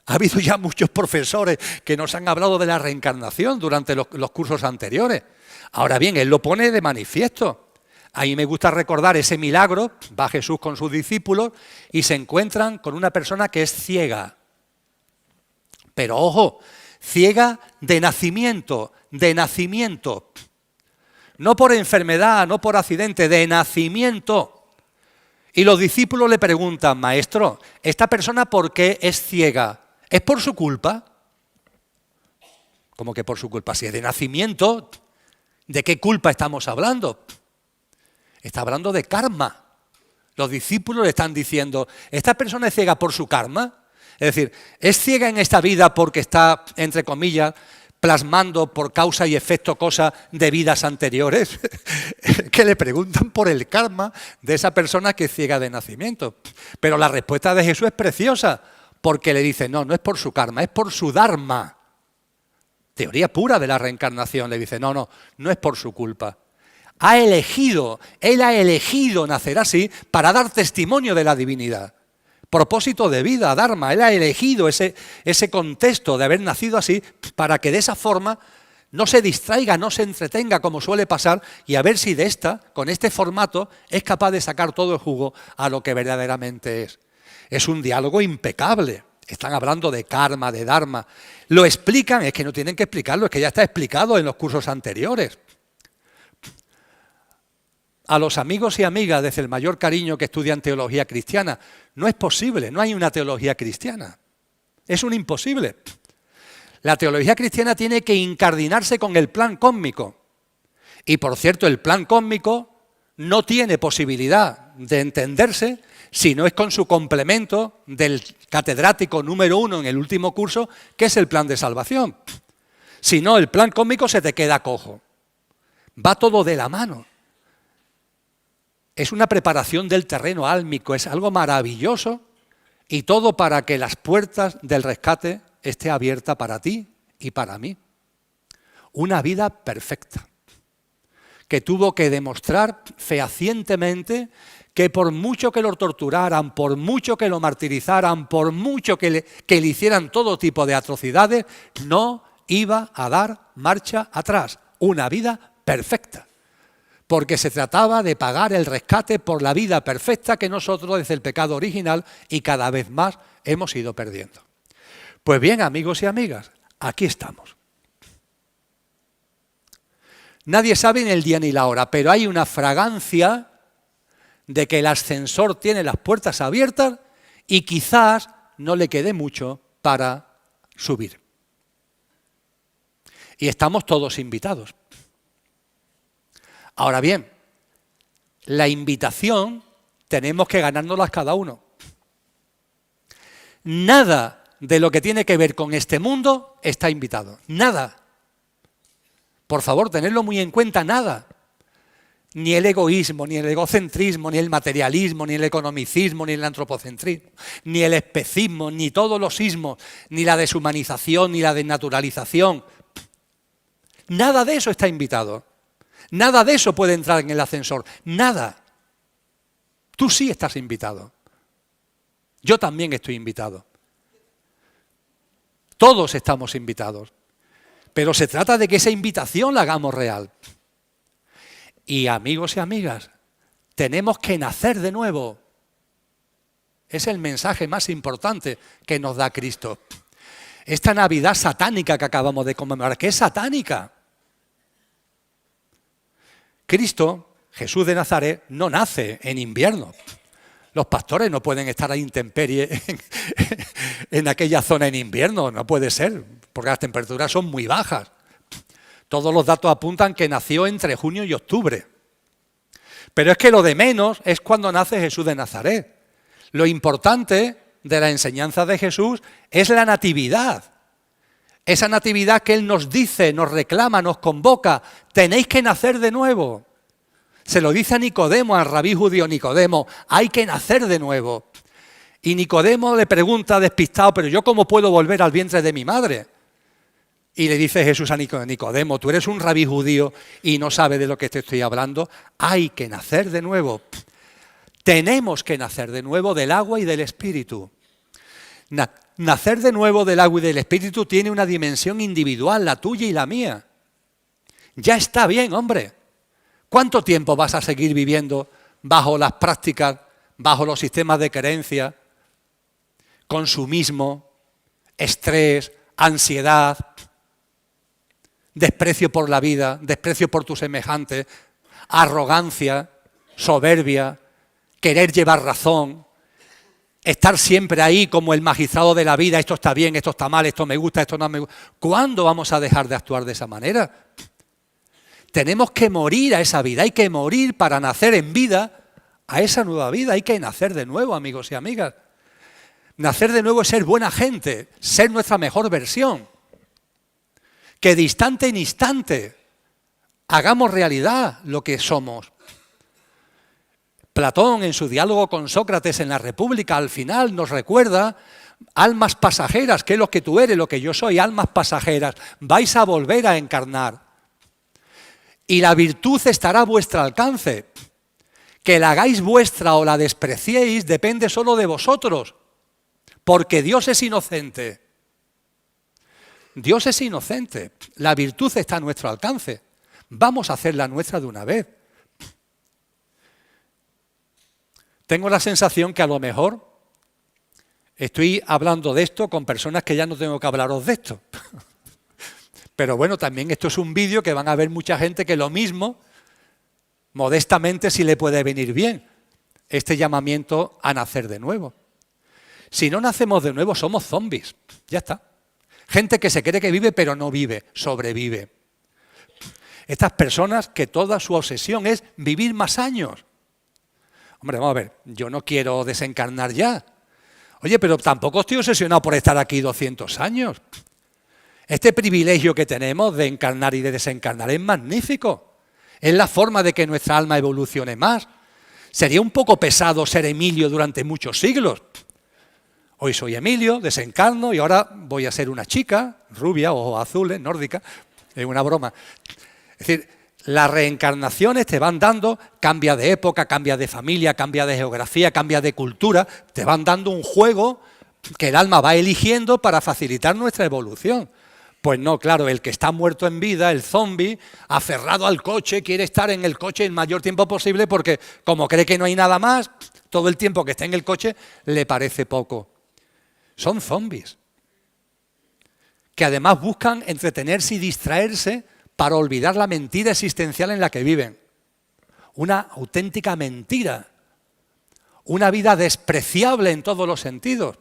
Ha habido ya muchos profesores que nos han hablado de la reencarnación durante los cursos anteriores. Ahora bien, él lo pone de manifiesto. A mí me gusta recordar ese milagro, va Jesús con sus discípulos y se encuentran con una persona que es ciega. Pero ojo, ciega de nacimiento, de nacimiento. No por enfermedad, no por accidente, de nacimiento. Y los discípulos le preguntan, maestro, ¿esta persona por qué es ciega? ¿Es por su culpa? ¿Cómo que por su culpa? Si es de nacimiento, ¿de qué culpa estamos hablando? Está hablando de karma. Los discípulos le están diciendo, ¿esta persona es ciega por su karma? Es decir, ¿es ciega en esta vida porque está, entre comillas, plasmando por causa y efecto cosas de vidas anteriores? Que le preguntan por el karma de esa persona que es ciega de nacimiento. Pero la respuesta de Jesús es preciosa, porque le dice, no es por su karma, es por su dharma. Teoría pura de la reencarnación. Le dice, no es por su culpa. Él ha elegido nacer así para dar testimonio de la divinidad. Propósito de vida, dharma. Él ha elegido ese contexto de haber nacido así para que de esa forma no se distraiga, no se entretenga como suele pasar y a ver si con este formato, es capaz de sacar todo el jugo a lo que verdaderamente es. Es un diálogo impecable. Están hablando de karma, de dharma. Lo explican, es que no tienen que explicarlo, es que ya está explicado en los cursos anteriores. A los amigos y amigas, desde el mayor cariño que estudian teología cristiana, no es posible, no hay una teología cristiana. Es un imposible. La teología cristiana tiene que incardinarse con el plan cósmico. Y por cierto, el plan cósmico no tiene posibilidad de entenderse si no es con su complemento del catedrático número 1 en el último curso, que es el plan de salvación. Si no, el plan cósmico se te queda cojo. Va todo de la mano. Es una preparación del terreno álmico, es algo maravilloso y todo para que las puertas del rescate estén abiertas para ti y para mí. Una vida perfecta, que tuvo que demostrar fehacientemente que por mucho que lo torturaran, por mucho que lo martirizaran, por mucho que le hicieran todo tipo de atrocidades, no iba a dar marcha atrás. Una vida perfecta. Porque se trataba de pagar el rescate por la vida perfecta que nosotros desde el pecado original y cada vez más hemos ido perdiendo. Pues bien, amigos y amigas, aquí estamos. Nadie sabe ni el día ni la hora, pero hay una fragancia de que el ascensor tiene las puertas abiertas y quizás no le quede mucho para subir. Y estamos todos invitados. Ahora bien, la invitación tenemos que ganárnoslas cada uno. Nada de lo que tiene que ver con este mundo está invitado. Nada. Por favor, tenedlo muy en cuenta, nada. Ni el egoísmo, ni el egocentrismo, ni el materialismo, ni el economicismo, ni el antropocentrismo, ni el especismo, ni todos los ismos, ni la deshumanización, ni la desnaturalización. Nada de eso está invitado. Nada de eso puede entrar en el ascensor, nada. Tú sí estás invitado. Yo también estoy invitado. Todos estamos invitados. Pero se trata de que esa invitación la hagamos real. Y amigos y amigas, tenemos que nacer de nuevo. Es el mensaje más importante que nos da Cristo. Esta Navidad satánica que acabamos de conmemorar, ¿qué es satánica? Cristo, Jesús de Nazaret, no nace en invierno. Los pastores no pueden estar a intemperie en aquella zona en invierno, no puede ser, porque las temperaturas son muy bajas. Todos los datos apuntan que nació entre junio y octubre. Pero es que lo de menos es cuando nace Jesús de Nazaret. Lo importante de la enseñanza de Jesús es la natividad. Esa natividad que Él nos dice, nos reclama, nos convoca, tenéis que nacer de nuevo. Se lo dice a Nicodemo, al rabí judío Nicodemo, hay que nacer de nuevo. Y Nicodemo le pregunta despistado, pero ¿yo cómo puedo volver al vientre de mi madre? Y le dice Jesús a Nicodemo, tú eres un rabí judío y no sabes de lo que te estoy hablando, hay que nacer de nuevo. Tenemos que nacer de nuevo del agua y del Espíritu. Nacer de nuevo del agua y del Espíritu tiene una dimensión individual, la tuya y la mía. Ya está bien, hombre. ¿Cuánto tiempo vas a seguir viviendo bajo las prácticas, bajo los sistemas de creencia, consumismo, estrés, ansiedad, desprecio por la vida, desprecio por tus semejantes, arrogancia, soberbia, querer llevar razón, estar siempre ahí como el magistrado de la vida, esto está bien, esto está mal, esto me gusta, esto no me gusta? ¿Cuándo vamos a dejar de actuar de esa manera? Tenemos que morir a esa vida, hay que morir para nacer en vida a esa nueva vida, hay que nacer de nuevo, amigos y amigas. Nacer de nuevo es ser buena gente, ser nuestra mejor versión. Que de instante en instante hagamos realidad lo que somos. Platón, en su diálogo con Sócrates en la República, al final nos recuerda: almas pasajeras, que es lo que tú eres, lo que yo soy, almas pasajeras, vais a volver a encarnar. Y la virtud estará a vuestro alcance. Que la hagáis vuestra o la despreciéis depende solo de vosotros, porque Dios es inocente. Dios es inocente, la virtud está a nuestro alcance. Vamos a hacerla nuestra de una vez. Tengo la sensación que a lo mejor estoy hablando de esto con personas que ya no tengo que hablaros de esto. Pero bueno, también esto es un vídeo que van a ver mucha gente que lo mismo, modestamente, sí le puede venir bien este llamamiento a nacer de nuevo. Si no nacemos de nuevo, somos zombies, ya está. Gente que se cree que vive, pero no vive, sobrevive. Estas personas que toda su obsesión es vivir más años. Hombre, vamos a ver, yo no quiero desencarnar ya. Oye, pero tampoco estoy obsesionado por estar aquí 200 años. Este privilegio que tenemos de encarnar y de desencarnar es magnífico. Es la forma de que nuestra alma evolucione más. Sería un poco pesado ser Emilio durante muchos siglos. Hoy soy Emilio, desencarno y ahora voy a ser una chica, rubia, ojos azules, nórdica. Es una broma. Es decir, las reencarnaciones te van dando, cambia de época, cambia de familia, cambia de geografía, cambia de cultura, te van dando un juego que el alma va eligiendo para facilitar nuestra evolución. Pues no, claro, el que está muerto en vida, el zombi, aferrado al coche, quiere estar en el coche el mayor tiempo posible porque como cree que no hay nada más, todo el tiempo que está en el coche le parece poco. Son zombies, que además buscan entretenerse y distraerse para olvidar la mentira existencial en la que viven. Una auténtica mentira, una vida despreciable en todos los sentidos.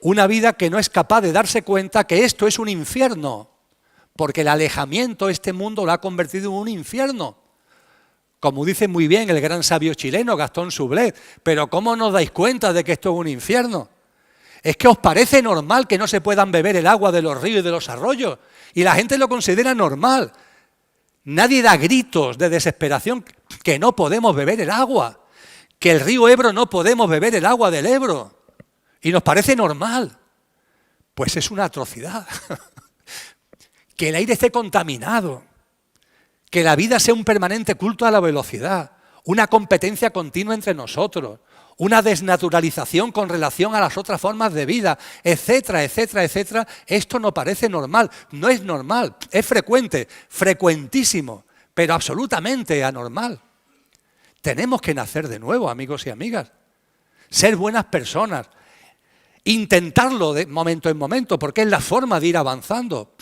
Una vida que no es capaz de darse cuenta que esto es un infierno, porque el alejamiento de este mundo lo ha convertido en un infierno. Como dice muy bien el gran sabio chileno Gastón Sublet, pero ¿cómo no os dais cuenta de que esto es un infierno? ¿Es que os parece normal que no se puedan beber el agua de los ríos y de los arroyos? Y la gente lo considera normal. Nadie da gritos de desesperación que no podemos beber el agua, que el río Ebro no podemos beber el agua del Ebro. Y nos parece normal. Pues es una atrocidad. Que el aire esté contaminado, que la vida sea un permanente culto a la velocidad, una competencia continua entre nosotros, una desnaturalización con relación a las otras formas de vida, etcétera, etcétera, etcétera. Esto no parece normal, no es normal, es frecuente, frecuentísimo, pero absolutamente anormal. Tenemos que nacer de nuevo, amigos y amigas, ser buenas personas, intentarlo de momento en momento, porque es la forma de ir avanzando,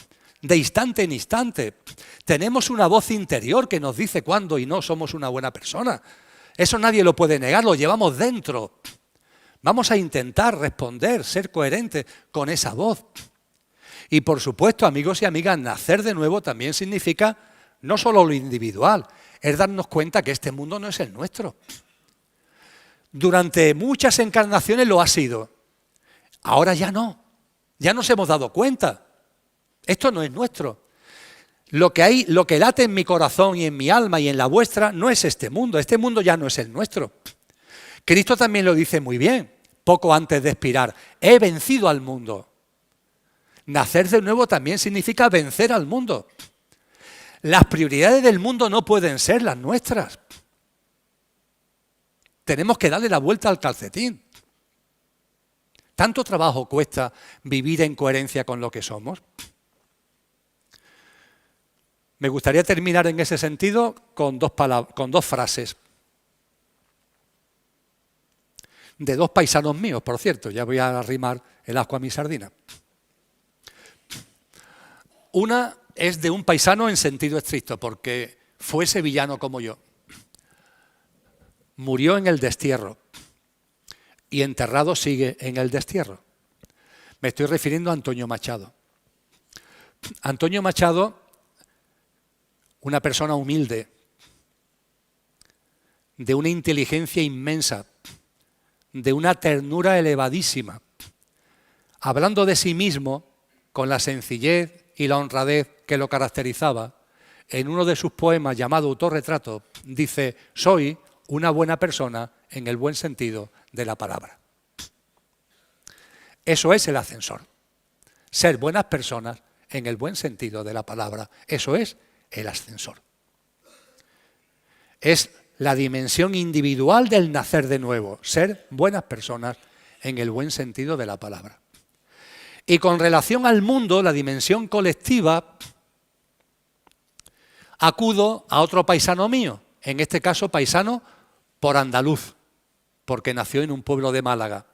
de instante en instante. Tenemos una voz interior que nos dice cuándo y no somos una buena persona. Eso nadie lo puede negar, lo llevamos dentro. Vamos a intentar responder, ser coherentes con esa voz. Y por supuesto, amigos y amigas, nacer de nuevo también significa no solo lo individual, es darnos cuenta que este mundo no es el nuestro. Durante muchas encarnaciones lo ha sido. Ahora ya no, ya nos hemos dado cuenta. Esto no es nuestro. Lo que late en mi corazón y en mi alma y en la vuestra no es este mundo ya no es el nuestro. Cristo también lo dice muy bien, poco antes de expirar, he vencido al mundo. Nacer de nuevo también significa vencer al mundo. Las prioridades del mundo no pueden ser las nuestras. Tenemos que darle la vuelta al calcetín. ¿Tanto trabajo cuesta vivir en coherencia con lo que somos? Me gustaría terminar en ese sentido con dos frases. De dos paisanos míos, por cierto, ya voy a arrimar el asco a mi sardina. Una es de un paisano en sentido estricto, porque fue sevillano como yo. Murió en el destierro y enterrado sigue en el destierro. Me estoy refiriendo a Antonio Machado. Antonio Machado, una persona humilde, de una inteligencia inmensa, de una ternura elevadísima, hablando de sí mismo con la sencillez y la honradez que lo caracterizaba, en uno de sus poemas llamado Autorretrato, dice: soy una buena persona en el buen sentido de la palabra. Eso es el ascensor. Ser buenas personas en el buen sentido de la palabra. Eso es el ascensor. Es la dimensión individual del nacer de nuevo. Ser buenas personas en el buen sentido de la palabra. Y con relación al mundo, la dimensión colectiva, acudo a otro paisano mío, en este caso paisano por andaluz, porque nació en un pueblo de Málaga,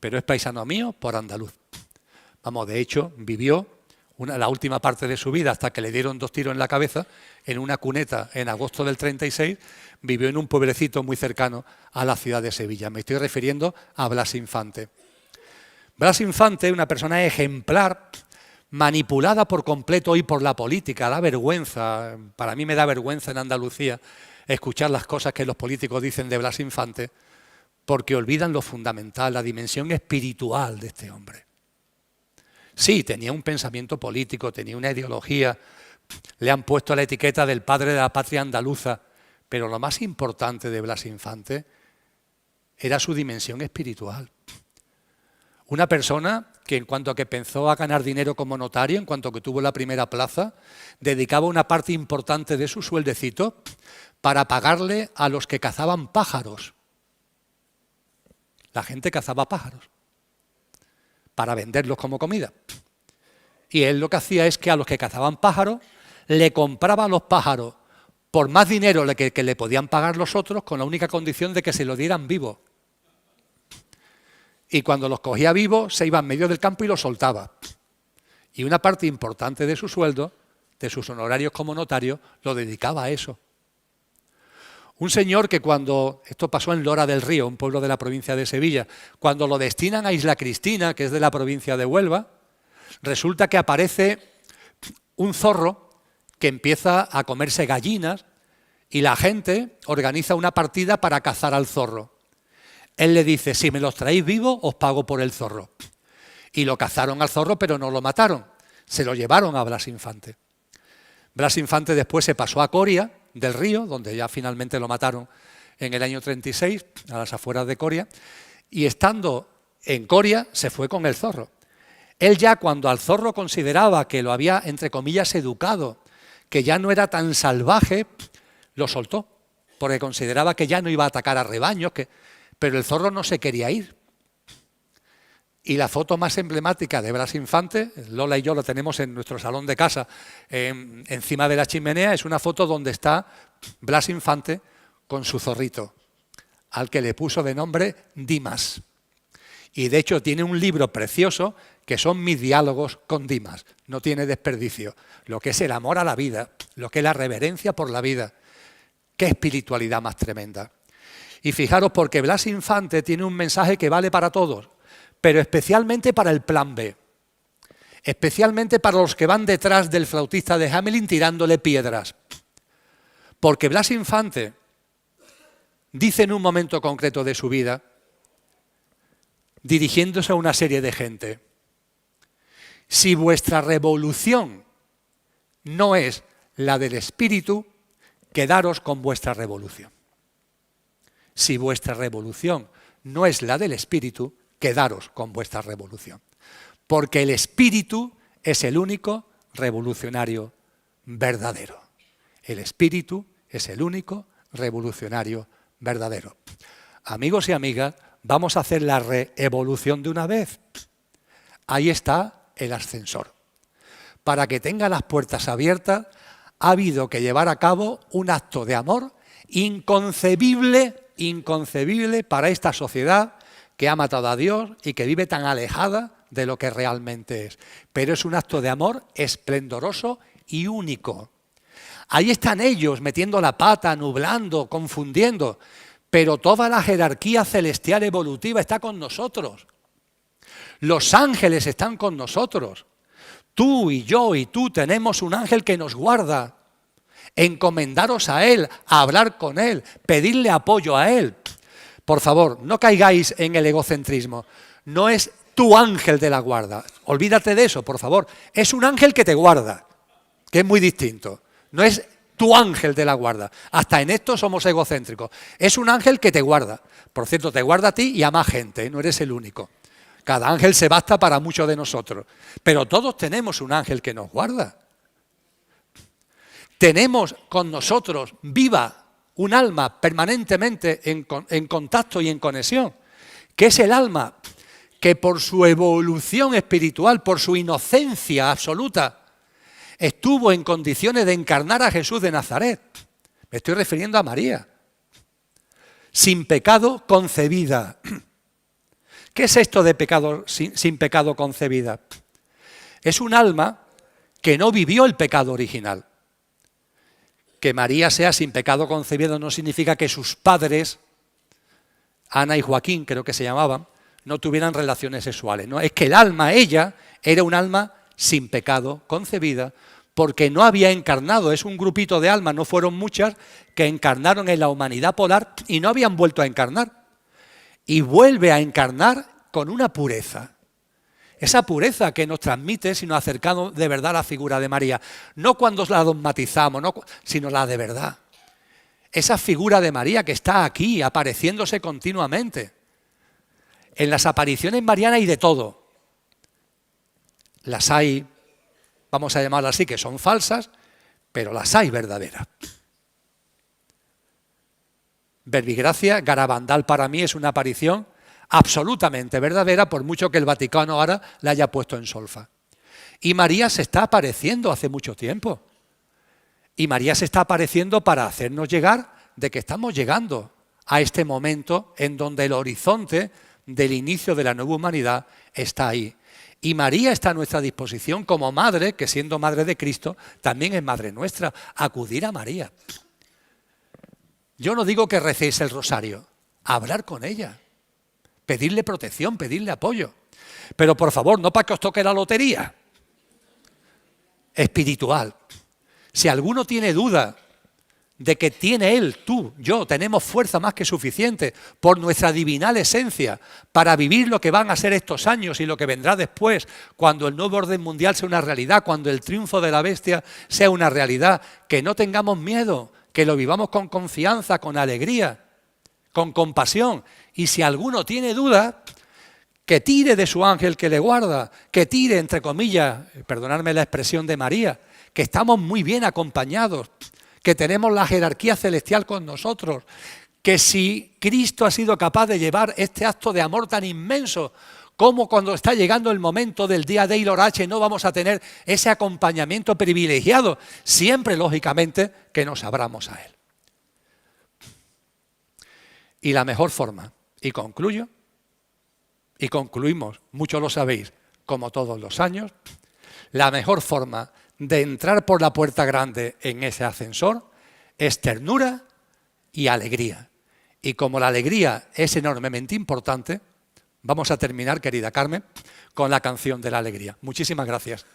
pero es paisano mío por andaluz. Vamos, de hecho, vivió la última parte de su vida, hasta que le dieron 2 tiros en la cabeza, en una cuneta en agosto del 36, vivió en un pueblecito muy cercano a la ciudad de Sevilla. Me estoy refiriendo a Blas Infante. Blas Infante, una persona ejemplar, manipulada por completo hoy por la política, da vergüenza, para mí me da vergüenza en Andalucía escuchar las cosas que los políticos dicen de Blas Infante, porque olvidan lo fundamental, la dimensión espiritual de este hombre. Sí, tenía un pensamiento político, tenía una ideología, le han puesto la etiqueta del padre de la patria andaluza, pero lo más importante de Blas Infante era su dimensión espiritual. Una persona que en cuanto a que pensó a ganar dinero como notario, en cuanto a que tuvo la primera plaza, dedicaba una parte importante de su sueldecito para pagarle a los que cazaban pájaros. La gente cazaba pájaros para venderlos como comida. Y él lo que hacía es que a los que cazaban pájaros le compraba los pájaros por más dinero que le podían pagar los otros, con la única condición de que se lo dieran vivos. Y cuando los cogía vivos, se iba en medio del campo y los soltaba. Y una parte importante de su sueldo, de sus honorarios como notario, lo dedicaba a eso. Un señor que esto pasó en Lora del Río, un pueblo de la provincia de Sevilla, cuando lo destinan a Isla Cristina, que es de la provincia de Huelva, resulta que aparece un zorro que empieza a comerse gallinas y la gente organiza una partida para cazar al zorro. Él le dice: si me los traéis vivos, os pago por el zorro. Y lo cazaron al zorro, pero no lo mataron. Se lo llevaron a Blas Infante. Blas Infante después se pasó a Coria del Río, donde ya finalmente lo mataron en el año 36, a las afueras de Coria, y estando en Coria se fue con el zorro. Él ya, cuando al zorro consideraba que lo había, entre comillas, educado, que ya no era tan salvaje, lo soltó, porque consideraba que ya no iba a atacar a rebaños, pero el zorro no se quería ir. Y la foto más emblemática de Blas Infante, Lola y yo lo tenemos en nuestro salón de casa, encima de la chimenea, es una foto donde está Blas Infante con su zorrito, al que le puso de nombre Dimas. Y de hecho tiene un libro precioso que son mis diálogos con Dimas, no tiene desperdicio. Lo que es el amor a la vida, lo que es la reverencia por la vida. ¡Qué espiritualidad más tremenda! Y fijaros, porque Blas Infante tiene un mensaje que vale para todos, pero especialmente para el plan B, especialmente para los que van detrás del flautista de Hamelin tirándole piedras. Porque Blas Infante dice en un momento concreto de su vida, dirigiéndose a una serie de gente: si vuestra revolución no es la del espíritu, quedaros con vuestra revolución. Si vuestra revolución no es la del espíritu, quedaros con vuestra revolución. Porque el espíritu es el único revolucionario verdadero. El espíritu es el único revolucionario verdadero. Amigos y amigas, vamos a hacer la reevolución de una vez. Ahí está el ascensor. Para que tenga las puertas abiertas, ha habido que llevar a cabo un acto de amor inconcebible para esta sociedad que ha matado a Dios y que vive tan alejada de lo que realmente es. Pero es un acto de amor esplendoroso y único. Ahí están ellos metiendo la pata, nublando, confundiendo, pero toda la jerarquía celestial evolutiva está con nosotros. Los ángeles están con nosotros. Tú y yo y tú tenemos un ángel que nos guarda. Encomendaros a él, a hablar con él, pedirle apoyo a él. Por favor, no caigáis en el egocentrismo. No es tu ángel de la guarda. Olvídate de eso, por favor. Es un ángel que te guarda, que es muy distinto. No es tu ángel de la guarda. Hasta en esto somos egocéntricos. Es un ángel que te guarda. Por cierto, te guarda a ti y a más gente, ¿eh? No eres el único. Cada ángel se basta para muchos de nosotros. Pero todos tenemos un ángel que nos guarda. Tenemos con nosotros viva un alma permanentemente en contacto y en conexión, que es el alma que por su evolución espiritual, por su inocencia absoluta, estuvo en condiciones de encarnar a Jesús de Nazaret. Me estoy refiriendo a María. Sin pecado concebida. ¿Qué es esto de pecado sin pecado concebida? Es un alma que no vivió el pecado original. Que María sea sin pecado concebido no significa que sus padres, Ana y Joaquín creo que se llamaban, no tuvieran relaciones sexuales. No, es que el alma, ella, era un alma sin pecado concebida, porque no había encarnado, es un grupito de almas, no fueron muchas, que encarnaron en la humanidad polar y no habían vuelto a encarnar. Y vuelve a encarnar con una pureza. Esa pureza que nos transmite si nos acercamos de verdad a la figura de María. No cuando la dogmatizamos, sino la de verdad. Esa figura de María que está aquí, apareciéndose continuamente. En las apariciones marianas hay de todo. Las hay, vamos a llamarlas así, que son falsas, pero las hay verdaderas. Verbigracia, Garabandal para mí es una aparición absolutamente verdadera, por mucho que el Vaticano ahora la haya puesto en solfa. Y María se está apareciendo hace mucho tiempo. Y María se está apareciendo para hacernos llegar de que estamos llegando a este momento en donde el horizonte del inicio de la nueva humanidad está ahí. Y María está a nuestra disposición como madre, que siendo madre de Cristo, también es madre nuestra, acudir a María. Yo no digo que recéis el rosario, hablar con ella, pedirle protección, pedirle apoyo. Pero por favor, no para que os toque la lotería espiritual. Si alguno tiene duda de que tiene él, tú, yo, tenemos fuerza más que suficiente por nuestra divinal esencia para vivir lo que van a ser estos años y lo que vendrá después, cuando el nuevo orden mundial sea una realidad, cuando el triunfo de la bestia sea una realidad, que no tengamos miedo, que lo vivamos con confianza, con alegría, con compasión. Y si alguno tiene duda, que tire de su ángel que le guarda, que tire, entre comillas, perdonadme la expresión de María, que estamos muy bien acompañados, que tenemos la jerarquía celestial con nosotros, que si Cristo ha sido capaz de llevar este acto de amor tan inmenso, como cuando está llegando el momento del día de Ilorache no vamos a tener ese acompañamiento privilegiado, siempre lógicamente que nos abramos a Él. Y la mejor forma, y concluyo, y concluimos, muchos lo sabéis, como todos los años, la mejor forma de entrar por la puerta grande en ese ascensor es ternura y alegría. Y como la alegría es enormemente importante, vamos a terminar, querida Carmen, con la canción de la alegría. Muchísimas gracias.